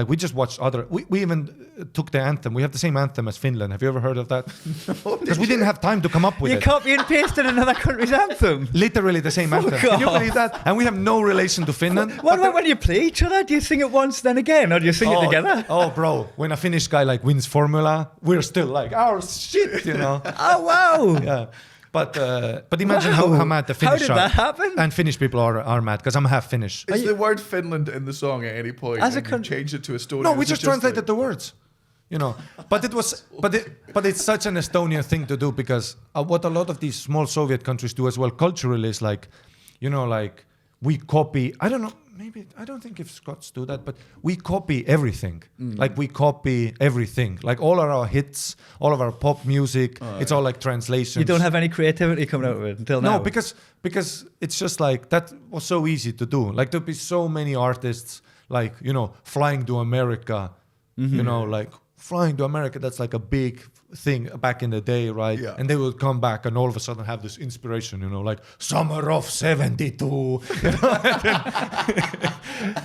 we just watched other. We even took the anthem. We have the same anthem as Finland. Have you ever heard of that? Because we didn't have time to come up with You it. copy and pasted another country's anthem. Literally the same anthem. Can you off. believe that? And we have no relation to Finland. What about when you play each other? Do you sing it once, then again, or do you sing it together? Oh, bro! When a Finnish guy like wins Formula, we're still like, our shit, you know. Oh, wow. Yeah. But imagine Wow. how mad the Finnish How did are. that happen? And Finnish people are mad because I'm half Finnish. Is the word Finland in the song at any point? As a and you country- change it to Estonia? No, we Is it just translated like- the words, you know. But it was, but it's such an Estonian thing to do because what a lot of these small Soviet countries do as well culturally is like, you know, like we copy. I don't know. Maybe I don't think if Scots do that, but we copy everything. Like we copy everything. Like all of our hits, all of our pop music. It's all like translations. You don't have any creativity coming out of it until now. No, because it's just like that was so easy to do. Like there'd be so many artists like, you know, flying to America, you know, like flying to America, that's like a big thing back in the day, right? Yeah. And they would come back and all of a sudden have this inspiration, you know, like summer of 72. You know?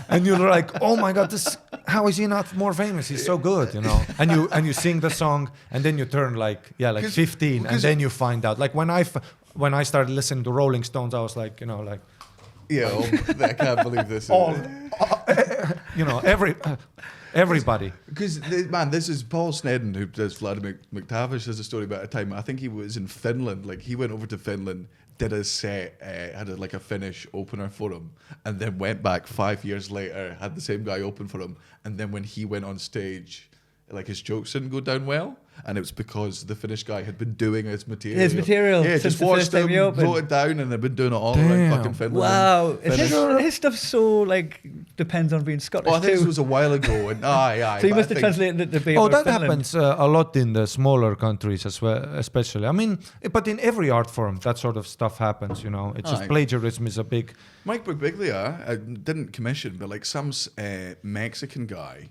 And you're like, oh my God, how is he not more famous? He's so good, you know. And you sing the song and then you turn like 15 and then you find out. Like when I started listening to Rolling Stones, I was like, you know, like, Yeah, I can't believe this. you know, everybody. Because, man, this is Paul Snedden, who does Vladimir McTavish, has a story about a time, I think he was in Finland, like he went over to Finland, did a set, had a Finnish opener for him, and then went back 5 years later, had the same guy open for him, and then when he went on stage, like his jokes didn't go down well, and it was because the Finnish guy had been doing his material. since Yeah, just the watched first time him, he opened. wrote it down, and they've been doing it all around Damn. fucking Finland. Wow. Finnish. His stuff so, like, depends on being Scottish, Oh, I think too. this was a while ago, and aye. So you but I must have think- translated it to be Oh, about that Finland. happens a lot in the smaller countries as well, especially. I mean, but in every art form, that sort of stuff happens, you know. It's Aye. just plagiarism is a big... Mike Birbiglia didn't commission, but like some Mexican guy,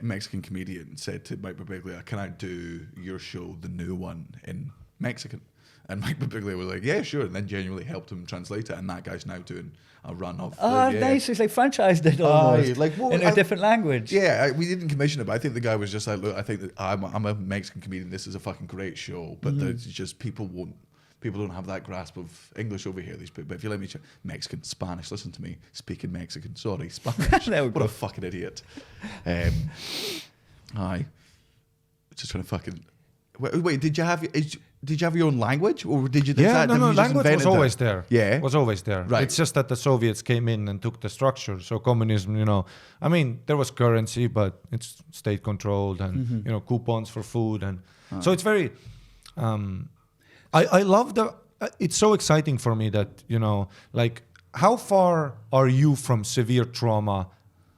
Mexican comedian said to Mike Birbiglia, "Can I do your show, the new one, in Mexican?" And Mike Birbiglia was like, "Yeah, sure," and then genuinely helped him translate it, and that guy's now doing a run of. Oh, yeah. nice. It's like franchised it almost. like, well, in a different language. Yeah, we didn't commission it, but I think the guy was just like, "Look, I think that I'm a Mexican comedian. This is a fucking great show, but there's just people don't have that grasp of English over here. These people, but if you let me check, Mexican, Spanish, listen to me speaking Mexican. Sorry, Spanish. There we What go. a fucking idiot. Aye, just trying to fucking. Wait, did you have your own language, or did you? Yeah, have you just language was invented that? always there. Yeah, was always there. Right. It's just that the Soviets came in and took the structure. So communism, you know, I mean, there was currency, but it's state controlled and, you know, coupons for food. And so it's very, I love it's so exciting for me that, you know, like how far are you from severe trauma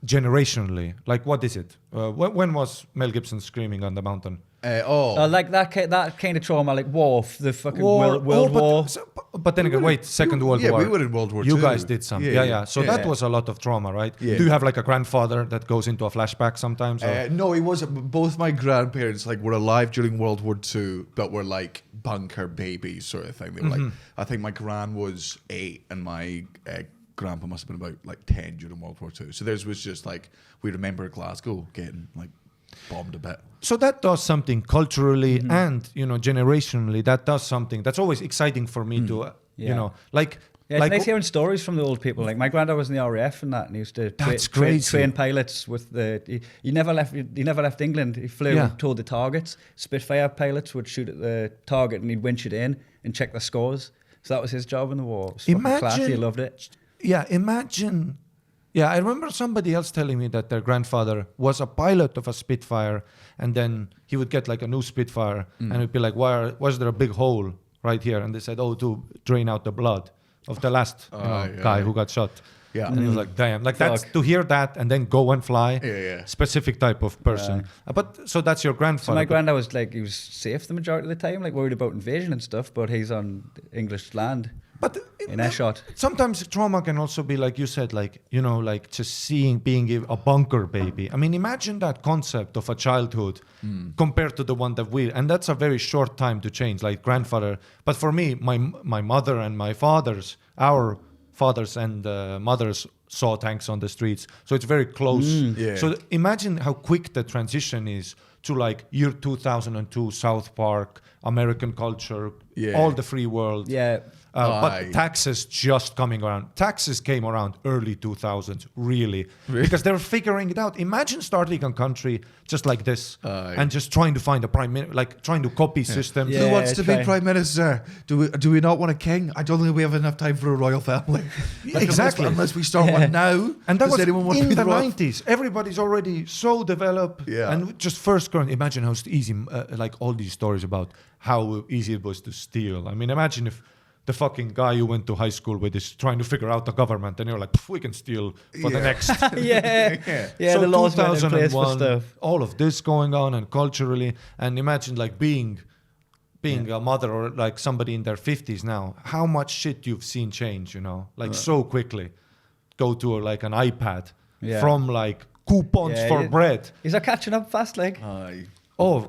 generationally? Like, what is it? When was Mel Gibson Screaming on the Mountain? Like that kind of trauma, like war, the fucking War, World War. But then again, wait, Second World War. we were in World War You II. guys did some. Yeah. So that was a lot of trauma, right? Yeah. Do you have like a grandfather that goes into a flashback sometimes? Or? No, he wasn't. Both my grandparents were alive during World War II, but were like bunker babies sort of thing. They were like, I think my gran was 8 and my grandpa must have been about like 10 during World War II. So theirs was just like, we remember Glasgow getting like bombed a bit. So that does something culturally and generationally. That does something. That's always exciting for me to like. Yeah, it's nice hearing stories from the old people. Like my granddad was in the RAF and that, and he used to train pilots with the. He never left England. He flew toward the targets. Spitfire pilots would shoot at the target, and he'd winch it in and check the scores. So that was his job in the war. It was fucking classy. He loved it. Yeah, imagine. Yeah, I remember somebody else telling me that their grandfather was a pilot of a Spitfire, and then he would get like a new Spitfire, and it'd be like, was there a big hole right here? And they said, to drain out the blood of the last guy who got shot. Yeah. And he was like, damn, like that's to hear that and then go and fly. Yeah. Specific type of person. But so that's your grandfather. So my granddad was like, he was safe the majority of the time, like worried about invasion and stuff, but he's on English land. But in a shot. Sometimes trauma can also be like you said, like, like just being a bunker baby. I mean, imagine that concept of a childhood compared to the one that and that's a very short time to change, like grandfather. But for me, my mother and my our fathers and mothers saw tanks on the streets. So it's very close. So imagine how quick the transition is to like year 2002, South Park, American culture, all the free world. Yeah. But taxes just coming around. Taxes came around early 2000s, really? Because they were figuring it out. Imagine starting a country just like this and just trying to find a prime minister, like trying to copy systems. Who wants to be prime minister? Do we not want a king? I don't think we have enough time for a royal family. Like, exactly. Unless we start one now. And that was anyone want to in be the royal? 90s. Everybody's already so developed. Yeah. And just first, imagine how easy, like all these stories about how easy it was to steal. I mean, imagine if the fucking guy you went to high school with is trying to figure out the government, and you're like, we can steal for the next. So the laws went in place for stuff. All of this going on, and culturally, and imagine like being a mother or like somebody in their 50s now, how much shit you've seen change, like so quickly. Go to like an iPad from like coupons for bread. Is that catching up fast, like?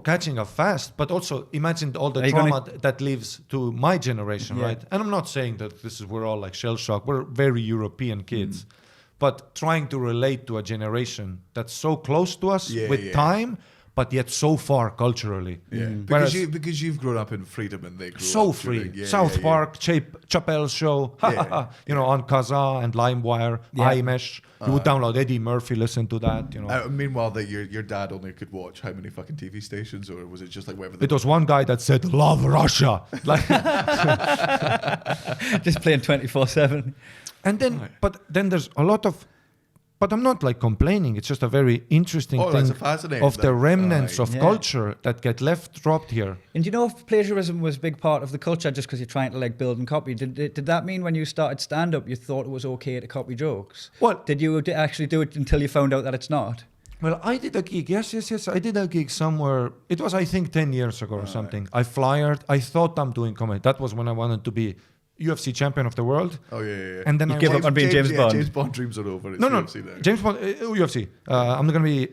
Catching up fast, but also imagine all the trauma that lives to my generation, right? And I'm not saying that we're all like shell shocked. We're very European kids, but trying to relate to a generation that's so close to us with time, but yet so far culturally. Yeah, because you've grown up in freedom and they grew so up free. South Park, Chappelle Show, on Kazaa and LimeWire, iMesh. You would download Eddie Murphy, listen to that. Meanwhile, that your dad only could watch how many fucking TV stations, or was it just like whatever? It was one guy that said "Love Russia," like just playing 24/7. And then, but then there's a lot of. But I'm not like complaining. It's just a very interesting thing of the remnants of culture that get dropped here. And you know, if plagiarism was a big part of the culture, just because you're trying to like build and copy, did that mean when you started stand up, you thought it was okay to copy jokes? Well, did you actually do it until you found out that it's not? Well, I did a gig. Yes. I did a gig somewhere. It was, I think, 10 years ago or something. I flyered. I thought I'm doing comedy. That was when I wanted to be UFC champion of the world. Oh, yeah. And then you give up on being James Bond. James Bond dreams are over. It's no. UFC now. James Bond, UFC. I'm going to be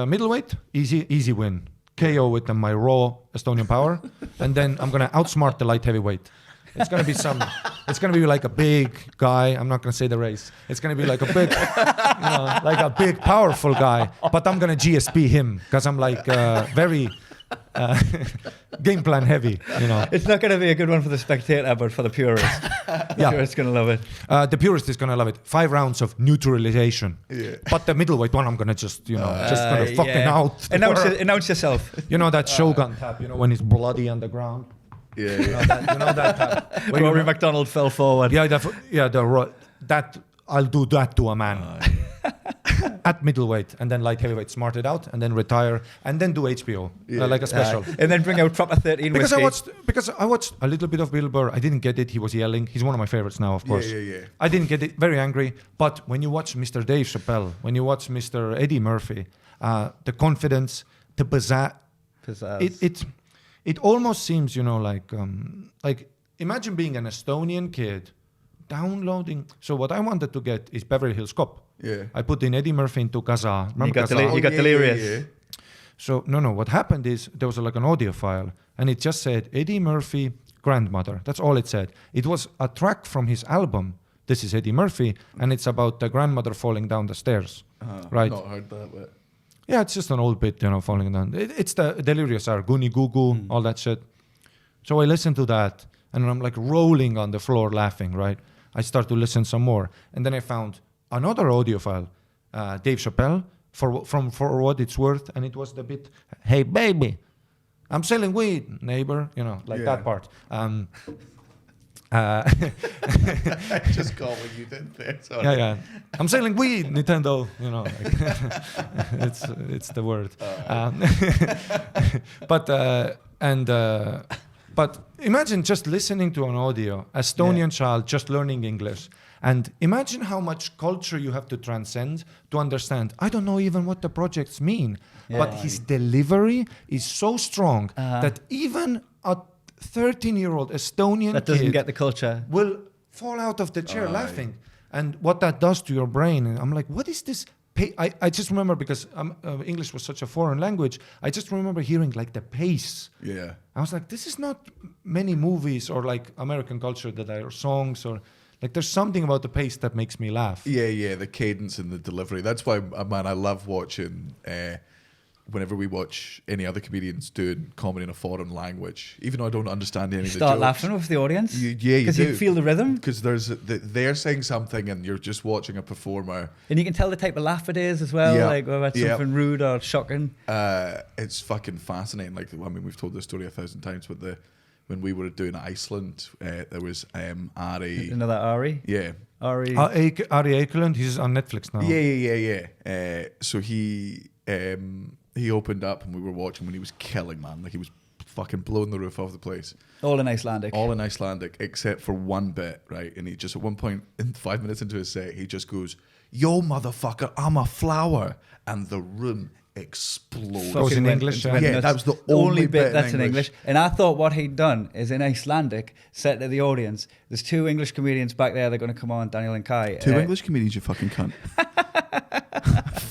middleweight, easy win. KO with my raw Estonian power. And then I'm going to outsmart the light heavyweight. It's going to be it's going to be like a big guy. I'm not going to say the race. It's going to be like a big, like a big, powerful guy. But I'm going to GSP him because I'm like very... game plan heavy, It's not going to be a good one for the spectator, but for the purist. The purist is going to love it. The purist is going to love it. 5 rounds of neutralization. Yeah. But the middleweight one, I'm going to just going to fucking out. Announce yourself. That Shogun tap, when he's bloody on the ground. Yeah. That tap. Rory McDonald fell forward. That I'll do that to a man. At middleweight, and then light heavyweight, smart it out, and then retire, and then do HBO like a special, and then bring out proper 13 because I watched a little bit of Bill Burr. I didn't get it. He was yelling. He's one of my favorites now, of course. Yeah. I didn't get it. Very angry. But when you watch Mr. Dave Chappelle, when you watch Mr. Eddie Murphy, the confidence, the pizzazz. It almost seems, you know, like imagine being an Estonian kid downloading. So what I wanted to get is Beverly Hills Cop. Yeah. I put in Eddie Murphy into Gaza. Remember got Gaza? you got delirious. So no, what happened is there was like an audio file, and it just said Eddie Murphy grandmother. That's all it said. It was a track from his album. This is Eddie Murphy, and it's about the grandmother falling down the stairs. Right? Not heard that, but Yeah, it's just an old bit, you know, falling down. It's the delirious are Goonie Goo Goo, all that shit. So I listened to that, and I'm like rolling on the floor laughing, right? I start to listen some more, and then I found another audio file, Dave Chappelle, for what it's worth, and it was the bit, hey baby, I'm selling weed, neighbor, you know, like that part. I just got what you did there. Sorry. Yeah. I'm selling weed, Nintendo. You know, like it's the word. But imagine just listening to an audio, Estonian child just learning English, and imagine how much culture you have to transcend to understand. I don't know even what the projects mean, but his delivery is so strong that even a 13-year-old Estonian That doesn't kid get the culture. will fall out of the chair laughing. And what that does to your brain, and I'm like, what is this? I just remember, because English was such a foreign language, I just remember hearing like the pace. Yeah. I was like, this is not many movies or like American culture that are songs, or like there's something about the pace that makes me laugh. Yeah, the cadence and the delivery. That's why, man, I love watching, whenever we watch any other comedians doing comedy in a foreign language, even though I don't understand any of the jokes. Start laughing with the audience. You Because do. you feel the rhythm. Because they're saying something and you're just watching a performer. And you can tell the type of laugh it is as well, Yeah. like whether it's something rude or shocking. It's fucking fascinating. Like, I mean, we've told this story 1,000 times, but when we were doing Iceland, there was Ari. Another Ari. Yeah. Ari. Ari Ekelund, he's on Netflix now. Yeah. So he opened up and we were watching when he was killing, man. Like, he was fucking blowing the roof off the place. All in Icelandic. All in Icelandic, except for one bit, right? And he just, at one point, 5 minutes into his set, he just goes, "Yo, motherfucker, I'm a flower." And the room explodes. Goes in Fucking English, went yeah, nuts. that was the only bit that's in in English. And I thought what he'd done is in Icelandic, said to the audience, there's two English comedians back there, they're going to come on, Daniel and Kai. Two English comedians, you fucking cunt.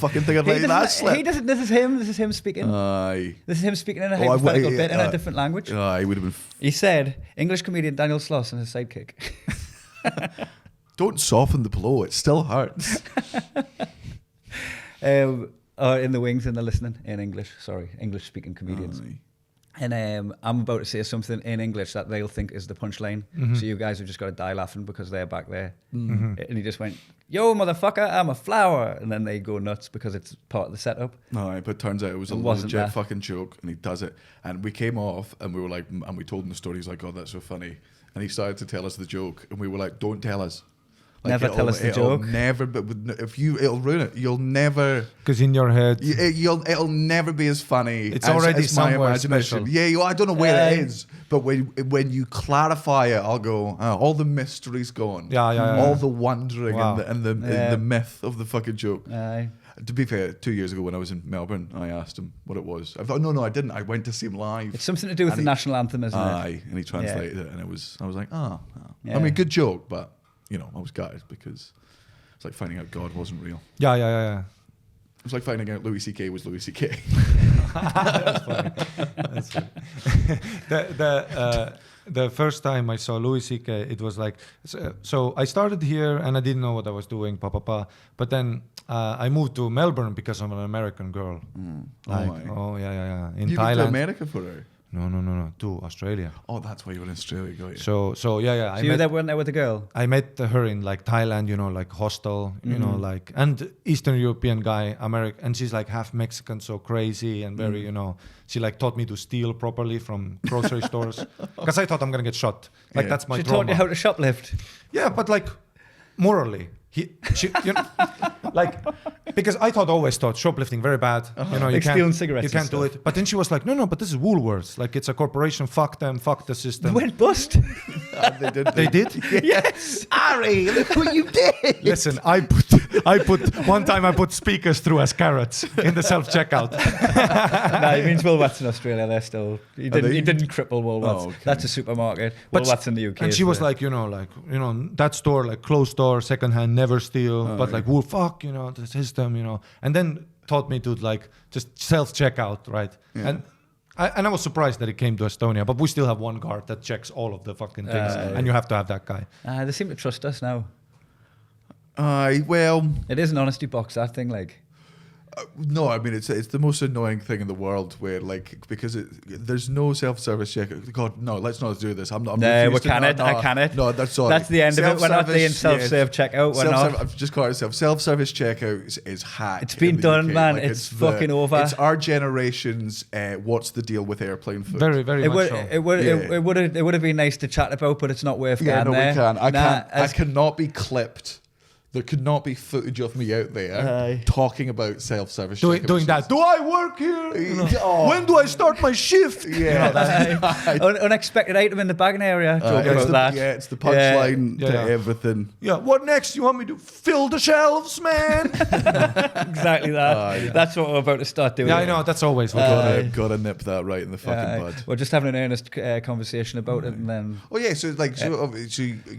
Fucking think I'd let that slip. This is him speaking. Aye. This is him speaking in a hypothetical bit in a different language. Aye, would have been. He said, English comedian Daniel Sloss and his sidekick. Don't soften the blow, it still hurts. In the wings and they're listening in English. Sorry, English speaking comedians. Aye. And I'm about to say something in English that they'll think is the punchline. So you guys have just got to die laughing because they're back there. And he just went, "Yo, motherfucker, I'm a flower." And then they go nuts because it's part of the setup. Aye, but turns out it was a wasn't legit that. fucking joke, and he does it. And we came off, and we were like, and we told him the story. He's like, "God, that's so funny." And he started to tell us the joke, and we were like, "Don't tell us." Like, Never tell us the joke. Never, but if it'll ruin it. You'll never. Because in your head, It'll never be as funny. It's as, already as my somewhere imagination. special. Yeah, I don't know where it is, but when you clarify it, I'll go. All the mystery's gone. Yeah. All the wondering Wow. and the myth of the fucking joke. Aye. To be fair, 2 years ago when I was in Melbourne, I asked him what it was. I thought, no, I didn't. I went to see him live. It's something to do with the national anthem, isn't it? Aye, and he translated it, and I was like, oh. Yeah. I mean, good joke, but I was gutted because it's like finding out God wasn't real. Yeah. It was like finding out Louis C.K. was Louis C.K. That's funny. The first time I saw Louis C.K., it was like, so I started here and I didn't know what I was doing, but then I moved to Melbourne because I'm an American girl. Yeah. In You Thailand. went to America for her? No, to Australia. Oh, that's why you were in Australia, got you. So yeah. So you went there with a girl? I met her in like Thailand, like hostel, like, and Eastern European guy, American, and she's like half Mexican, so crazy and very, she like taught me to steal properly from grocery stores because I thought I'm gonna get shot. Like that's my She trauma. taught you how to shoplift. Yeah, but like morally, like because I always thought shoplifting very bad. You Like can't stealing cigarettes You and can't do it. But then she was like, no, but this is Woolworths. Like it's a corporation. Fuck them. Fuck the system. Went bust. They did. They did. Yes. Ari, look what you did. Listen, I put One time I put speakers through as carrots in the self-checkout. No, he means Woolworths in Australia. They're still. He didn't cripple Woolworths. Oh, okay. That's a supermarket. But Woolworths in the UK. And she was like, that store, like closed store, secondhand, never steal. But like, well, fuck, the system, And then taught me to like just self-checkout, right? Yeah. And I was surprised that it came to Estonia, but we still have one guard that checks all of the fucking things, and you have to have that guy. They seem to trust us now. Well, It is an honesty box, that thing, like. no, I mean it's the most annoying thing in the world where because there's no self-service check. God, no, let's not do this. I'm No, we refused to- can it. no, I can it. No, that's all. That's the end of it. We're not Self-service, doing self-serve checkout. We're not. I've just called it self-service checkout is hack. It's been in the done, UK. man. It's fucking over. It's our generation's. What's the deal with airplane food? Very, very much so. It would have been nice to chat about, but it's not worth Yeah, going no, there. we can. I Nah, can't. I cannot be clipped. There could not be footage of me out there Aye. talking about self-service. Doing checkout that. Do I work here? Oh. When do I start my shift? Yeah, Unexpected item in the bagging area. Joke it's about the, that. yeah, it's the punchline Yeah. to Yeah. everything. Yeah. What next? You want me to fill the shelves, man? Exactly that. yeah. That's what we're about to start doing. Yeah, I know. That's always what we do. Gotta nip that right in the fucking bud. We're just having an earnest conversation about it, and then Oh yeah, so like so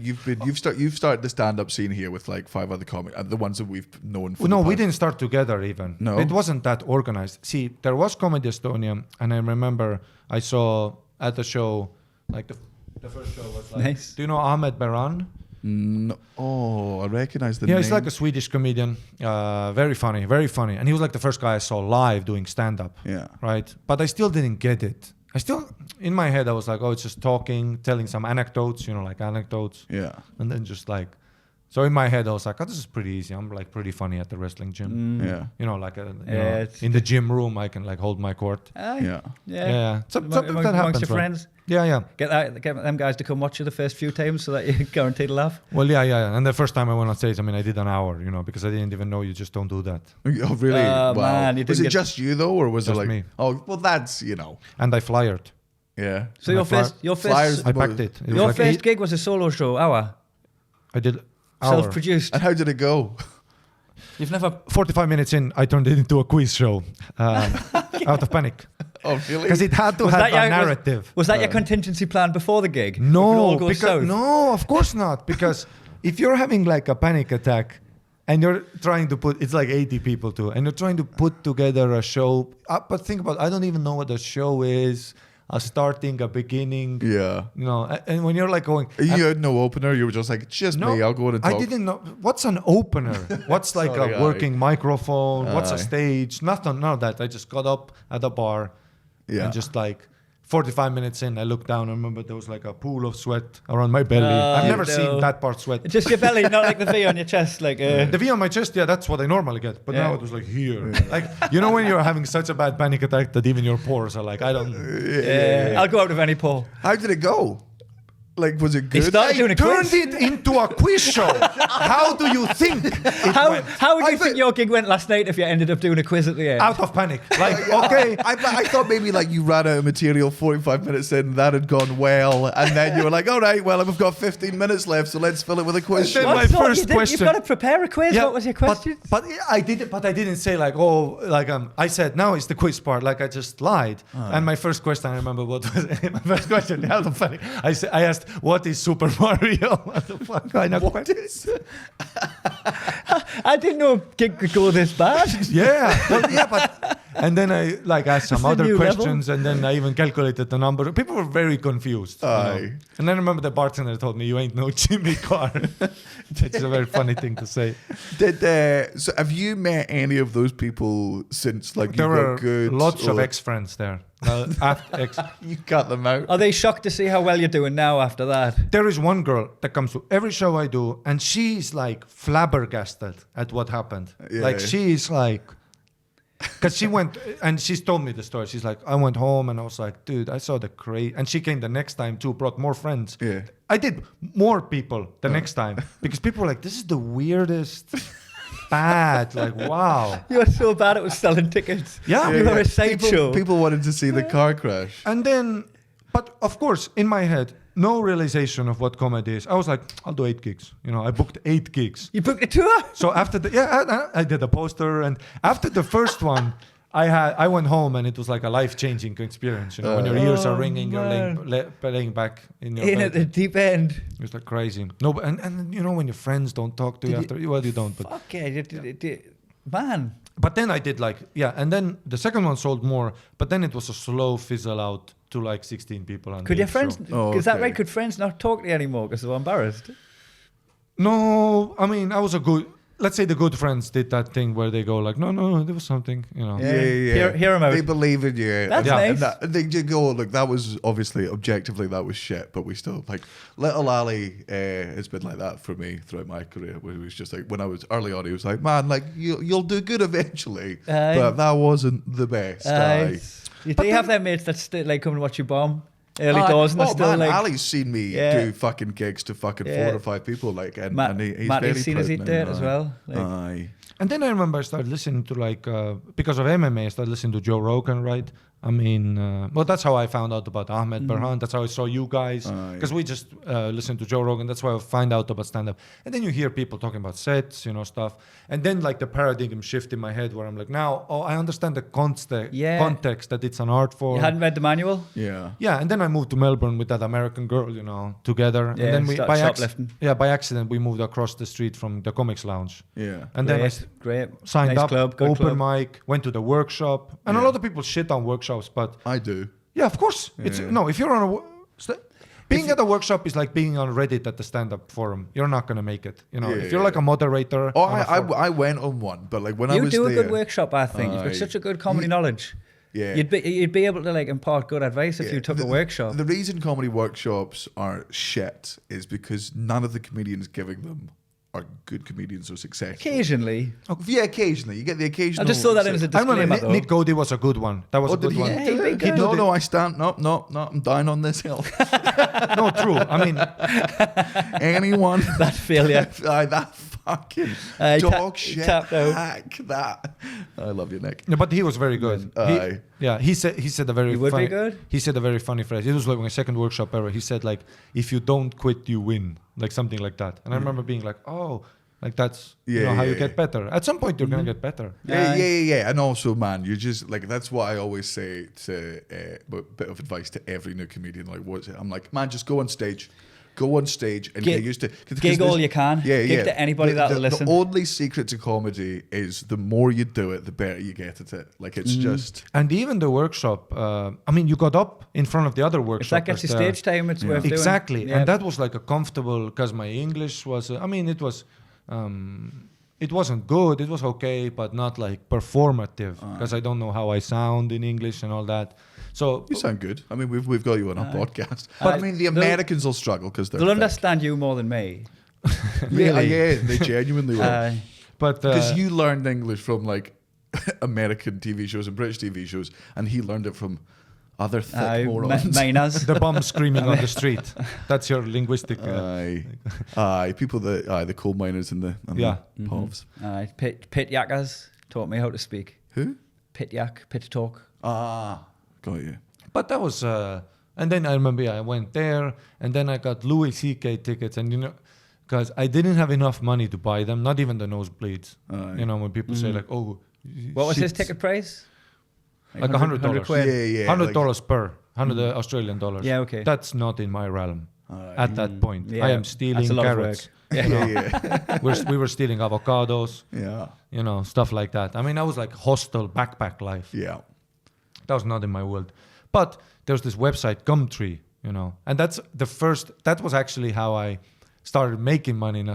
you've started the stand-up scene here with like 5 other comics, the ones that we've known. For No, the we past- didn't start together even. No? It wasn't that organized. See, there was Comedy Estonia, and I remember I saw at the show, like the first show was like, Nice. do you know Ahmed Beran? No. Oh, I recognize the Yeah, name. he's like a Swedish comedian, very funny, and he was like the first guy I saw live doing stand-up. Yeah. Right, but I still didn't get it. I still, in my head, I was like, oh, it's just talking, telling some anecdotes, like anecdotes, Yeah. and then just like. So in my head, I was like, oh, this is pretty easy. I'm like pretty funny at the wrestling gym. Yeah. Like it's- in the gym room, I can like hold my court. Yeah. Yeah. Something Among- that amongst happens, your right? friends. Yeah. Get them guys to come watch you the first few times so that you're guaranteed a laugh. Well, yeah. And the first time I went on stage, I did an hour, because I didn't even know you just don't do that. Oh really? Oh, Wow. man, you Was didn't it get- just you though, or was Just it like me. Oh well, that's And I flyered. yeah. So My your flyers- first I packed it. It was your like first gig was a solo show, hour, I did hour. self-produced. And how did it go? You've never. 45 minutes in, I turned it into a quiz show out of panic. Oh really? Because it had to have a narrative. Was that your contingency plan before the gig? If it No, all goes south? no, of course not. Because if you're having like a panic attack and you're trying to it's like 80 people too, and you're trying to put together a show. But think about, I don't even know what the show is. A starting, a beginning. Yeah. And when you're like going, You had no opener. You were just like, just me. I'll go in and talk. I didn't know what's an opener. What's like Sorry, a working microphone? What's a Aye. stage? None of that. I just got up at a bar, Yeah. and just like 45 minutes in, I looked down. I remember there was like a pool of sweat around my belly. I've never no. seen that part sweat. Just your belly, not like the V on your chest. Like, The V on my chest, yeah, that's what I normally get. But Yeah. now it was like here. Like, when you're having such a bad panic attack that even your pores are like, I don't. I'll go out of any poll. How did it go? Like, was it He good? started doing a Turned quiz. it into a quiz show. How do you think it went? How would you I think bet- your gig went last night if you ended up doing a quiz at the end? Out of panic. Like, okay. I thought maybe like you ran out of material 45 minutes in, that had gone well, and then you were like, all right, well, we've got 15 minutes left, so let's fill it with a quiz And show. then my What's up? first You've question- got to prepare a quiz. What was your question? But I didn't say like, I said now it's the quiz part. Like I just lied. And my first question, I remember what was my first question. Out of panic. I asked, what is Super Mario? What the fuck kind of question? I didn't know a gig could go this bad. But and then I like asked some It's a other new level. questions, and then I even calculated the number. People were very confused. Aye. And then I remember the bartender told me, "You ain't no Jimmy Carr." It's a very funny thing to say. So have you met any of those people since like There you got were good? lots of or- ex-friends there. Ex. You cut them out. Are they shocked to see how well you're doing now after that? There is one girl that comes to every show I do, and she's like flabbergasted at what happened. Yeah. Like she's like, because she went and she's told me the story. She's like, I went home and I was like, dude, I saw the crazy. And she came the next time too, brought more friends. Yeah. I did more people the next time because people were like, this is the weirdest. Bad, like wow. You're so bad at selling tickets. Yeah. You were a sideshow. People wanted to see the car crash. And then But of course, in my head, no realization of what comedy is. I was like, I'll do 8 gigs. I booked 8 gigs. You booked a tour? So after I did a poster, and after the first one, I went home, and it was like a life-changing experience. When your ears are ringing, you're laying back in your bed. At the deep end. It was like crazy. No, but and when your friends don't talk to you after, well, you don't. But Fuck yeah, man. But then I did and then the second one sold more, but then it was a slow fizzle out to like 16 people. Could your friends, is that right? Could friends not talk to you anymore because they were embarrassed? No, I mean, let's say the good friends did that thing where they go like, no, there was something, Yeah. Hear them out. They believe in you. That's nice. And they just go, look, that was obviously, objectively, that was shit, but we still, like, little Ali has been like that for me throughout my career, where it was just like, when I was early on, he was like, man, like, you'll do good eventually, but that wasn't the best. Do you have them mates that still like come and watch you bomb? Early doors, and they're still like. Ali's seen me do fucking gigs to fucking 4 or 5 people, like, and he's Matty's very seen us eat dirt as well. Like. Aye. And then I remember I started listening to because of MMA, I started listening to Joe Rogan, right? I mean, well, that's how I found out about Ahmed Berhan. That's how I saw you guys. Because we just listened to Joe Rogan. That's why I find out about stand-up. And then you hear people talking about sets, stuff. And then like the paradigm shift in my head where I'm like, now, I understand the context that it's an art form. You hadn't read the manual? Yeah. Yeah, and then I moved to Melbourne with that American girl, together. Yeah, and then we shoplifting. by accident we moved across the street from the Comics Lounge. Yeah. And Great, then great. signed Nice up, club, good open club. mic, went to the workshop. And a lot of people shit on workshops, but I do. yeah, of course. It's if you're on being at a workshop is like being on Reddit at the stand-up forum. You're not gonna make it. If you're like a moderator. Oh, I went on one, but like when I You was do there, a good workshop, I think. You've got such a good comedy knowledge. Yeah. You'd be able to like impart good advice if you took a workshop. The reason comedy workshops are shit is because none of the comedians giving them are good comedians or successful. Occasionally. Yeah, occasionally. You get the occasional. I just saw that in as a I remember disclaimer. Nick Cody was a good one. That was a good one. Yeah, he'd be good. No, I stand. No, I'm down on this hill. No, true. I mean, Anyone That failure. that fucking dog shit tapped out. hack that. I love you, Nick. no, but he was very good. Aye. He said a very He would funny, be good? He said a very funny phrase. It was like my second workshop ever. He said like, if you don't quit, you win. Like something like that. And I remember being like, oh, like that's how you get better. At some point, you're gonna get better. Yeah. And also, man, you just like that's what I always say to bit of advice to every new comedian. Like, I'm like, man, just go on stage. Go on stage and get used to gig all you can. Gig to anybody that'll listen. The only secret to comedy is the more you do it, the better you get at it. Like it's just. And even the workshop, I mean, you got up in front of the other workshoppers. If that gets you stage time, it's worth doing. Exactly. Yeah. And that was like a comfortable, because my English was, it was, it wasn't good. It was okay, but not like performative, because I don't know how I sound in English and all that. So You sound good. I mean, we've got you on our podcast. But I mean, the Americans will struggle because they'll understand you more than me. Really? Yeah, they genuinely will. But Because you learned English from like American TV shows and British TV shows, and he learned it from other thick morons. Miners. the bum screaming on the street. That's your linguistic. Aye. People the coal miners and the povs. Pit yackers taught me how to speak. Who? Pit yak, pit talk. Got you. But that was, and then I remember I went there, and then I got Louis C.K. tickets, and because I didn't have enough money to buy them, not even the nosebleeds. When people say like, oh, what was his ticket price? Like $100. Yeah. $100 per, 100 Australian dollars. Yeah, okay. That's not in my realm at that point. Yeah. I am stealing carrots. We were stealing avocados. Yeah. Stuff like that. I mean, I was like hostel backpack life. Yeah. That was not in my world. But there's this website, Gumtree, and that's that was actually how I started making money in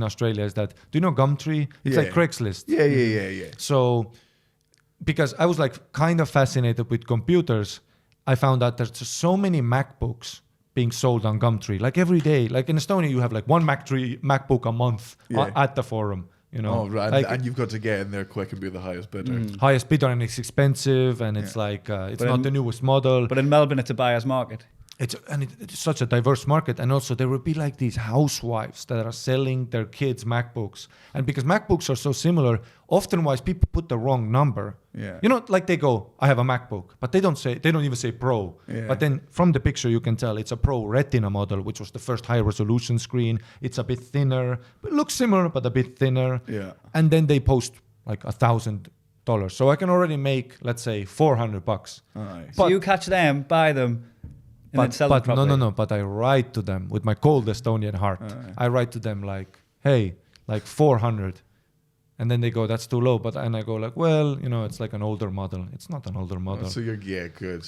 Australia. Is that, do you know Gumtree? It's like Craigslist. Yeah. So, because I was like kind of fascinated with computers, I found out there's just so many MacBooks being sold on Gumtree. Like every day, like in Estonia, you have like one MacBook a month at the forum. Oh, right. And you've got to get in there quick and be the highest bidder. Highest bidder, and it's expensive, and it's like it's not the newest model. But in Melbourne, it's a buyer's market. it's such a diverse market, and also there will be like these housewives that are selling their kids MacBooks, and because MacBooks are so similar, often wise people put the wrong number. Yeah. You know, like they go, I have a MacBook, but they don't even say Pro. Yeah. But then from the picture you can tell it's a Pro Retina model, which was the first high resolution screen. It's a bit thinner, but looks similar but a bit thinner. Yeah. And then they post like $1,000, so I can already make, let's say, $400. Aye. So you catch them, buy them, and then sell them properly. No. But I write to them with my cold Estonian heart. I write to them like, hey, like 400. And then they go, that's too low. And I go like, well, you know, it's like an older model. It's not an older model. So you're good.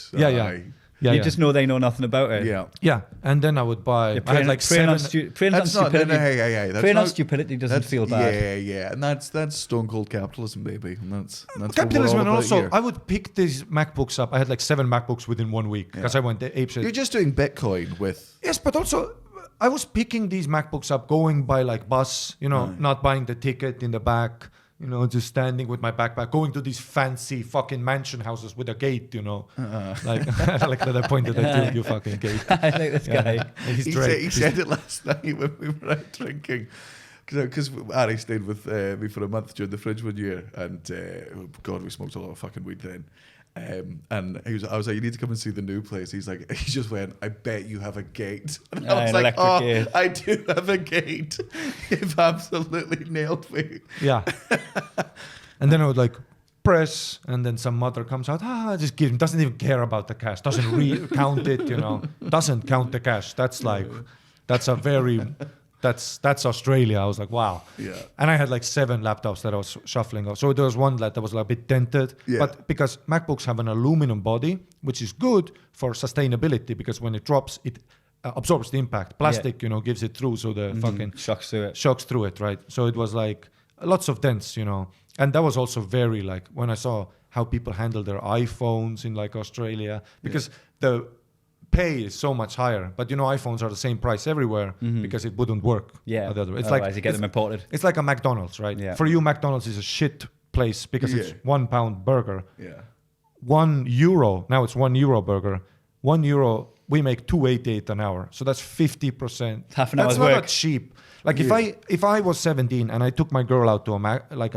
Yeah. You just know they know nothing about it. Yeah. Yeah. And then I would buy. You're I had like preying on seven. stupidity. Hey. Preying on stupidity doesn't feel bad. Yeah. And that's stone cold capitalism, baby. And that's Capitalism, what and we're all also about here. I would pick these MacBooks up. I had like 7 MacBooks within 1 week because I went apeshit. You're just doing Bitcoin with. Yes, but also I was picking these MacBooks up, going by like bus, you know, not buying the ticket in the back, you know, just standing with my backpack, going to these fancy fucking mansion houses with a gate, you know. Like that I pointed at you, you fucking gate. I like this guy. He said it last night when we were out drinking. Because Ari stayed with me for a month during the Fringe one year, and God, we smoked a lot of fucking weed then. And I was like, you need to come and see the new place. He just went, I bet you have a gate. And I was like, oh, gate. I do have a gate. You've absolutely nailed me. Yeah. And then I would like press, and then some mother comes out, just give him, doesn't even care about the cash, doesn't count it, you know, doesn't count the cash. That's like, that's Australia. I was like, wow. Yeah. And I had like 7 laptops that I was shuffling off. So there was one that was like a bit dented. Yeah. But because MacBooks have an aluminum body, which is good for sustainability, because when it drops, it absorbs the impact. Plastic, you know, gives it through, so the fucking Shocks through it. Right? So it was like lots of dents, you know. And that was also very like, when I saw how people handle their iPhones in like Australia, because the pay is so much higher, but you know, iPhones are the same price everywhere because it wouldn't work. Yeah. It's Otherwise you get them imported. It's like a McDonald's, right? Yeah. For you, McDonald's is a shit place because it's £1 burger. Yeah. €1, now it's €1 burger. €1, we make $2.88 an hour. So that's 50%. Half an hour's That's not work. that cheap. Like if I was 17 and I took my girl out to a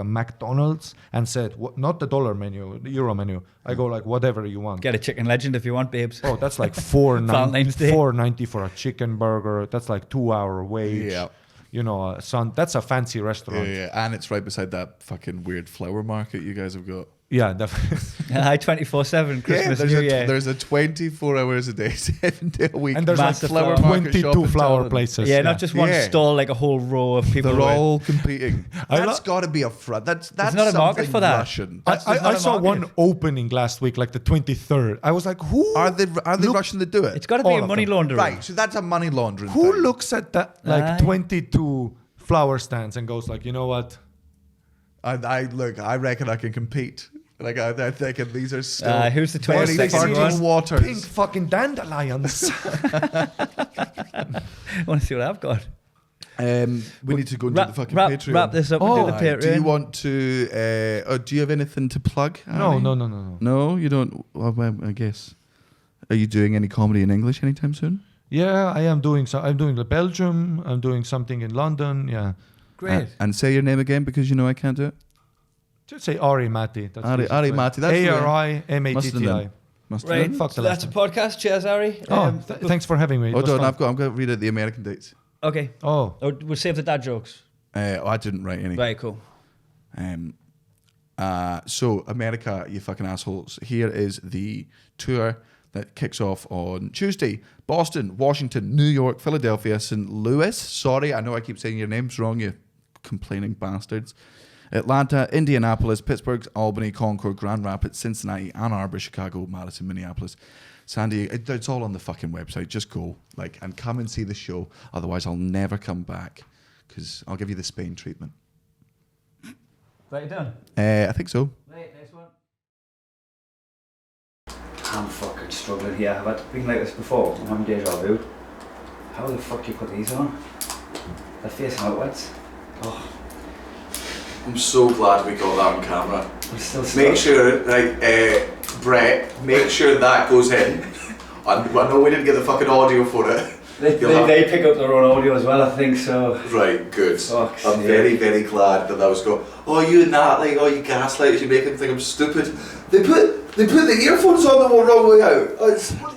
McDonald's and said, not the dollar menu, the euro menu, I go like, whatever you want. Get a chicken legend if you want, babes. Oh, that's like Valentine's Day. $4.90 for a chicken burger. That's like 2-hour wage. Yeah. You know, that's a fancy restaurant. Yeah. And it's right beside that fucking weird flower market you guys have got. Yeah, definitely. 24/7 Christmas, New Year. There's a 24 hours a day, 7 day a week. And there's like Massive flower flower. market shop 22 in flower town. places. Yeah, not just one Yeah. stall, like a whole row of people. They're all competing. I That's got to be a front. That's not a market something for that. Russian. That's just I not a saw market. one opening last week, like the 23rd. I was like, who Are they Russian to do it? It's got to be All a of money them. laundering. Right, so that's a money laundering who thing. looks at that like Aye. 22 flower stands and goes like, you know what? I reckon I can compete. Like I think these are still Who's the very 22nd fertile one? waters. Pink fucking dandelions. I want to see what I've got. We need to go into the fucking Patreon. Wrap this up and do the Aye. Patreon. Do you want to? Or do you have anything to plug? No, Ari? no. No, you don't. Well, I guess. Are you doing any comedy in English anytime soon? Yeah, I am doing so. I'm doing the Belgium. I'm doing something in London. Yeah. Great. And say your name again because you know I can't do it. Just say Ari Matti. That's Ari Matti. That's the way. ARIMATTI. Must Right, Fuck the so that's a last podcast. Cheers, Ari. Oh, thanks for having me. It Hold was on, fun. I'm going to read out the American dates. Okay. Oh, We'll save the dad jokes. I didn't write any. Right, cool. So America, you fucking assholes. Here is the tour that kicks off on Tuesday. Boston, Washington, New York, Philadelphia, St. Louis. Sorry, I know I keep saying your names wrong, you complaining bastards. Atlanta, Indianapolis, Pittsburgh, Albany, Concord, Grand Rapids, Cincinnati, Ann Arbor, Chicago, Madison, Minneapolis, San Diego. It's all on the fucking website. Just go, and come and see the show. Otherwise, I'll never come back because I'll give you the Spain treatment. Right, you done? I think so. Right, next one. I'm fucking struggling here. Have I been like this before? I'm having deja vu. How the fuck you put these on? They're facing outwards. Oh, I'm so glad we got that on camera. I'm still stuck. Make sure, Brett, make sure that goes in. I know we didn't get the fucking audio for it. They pick up their own audio as well, I think, so... Right, good. Fuck's I'm sake. very, very glad that was going, oh, you Natalie, oh, you gaslighters, you make them think I'm stupid. They put the earphones on the wrong way out.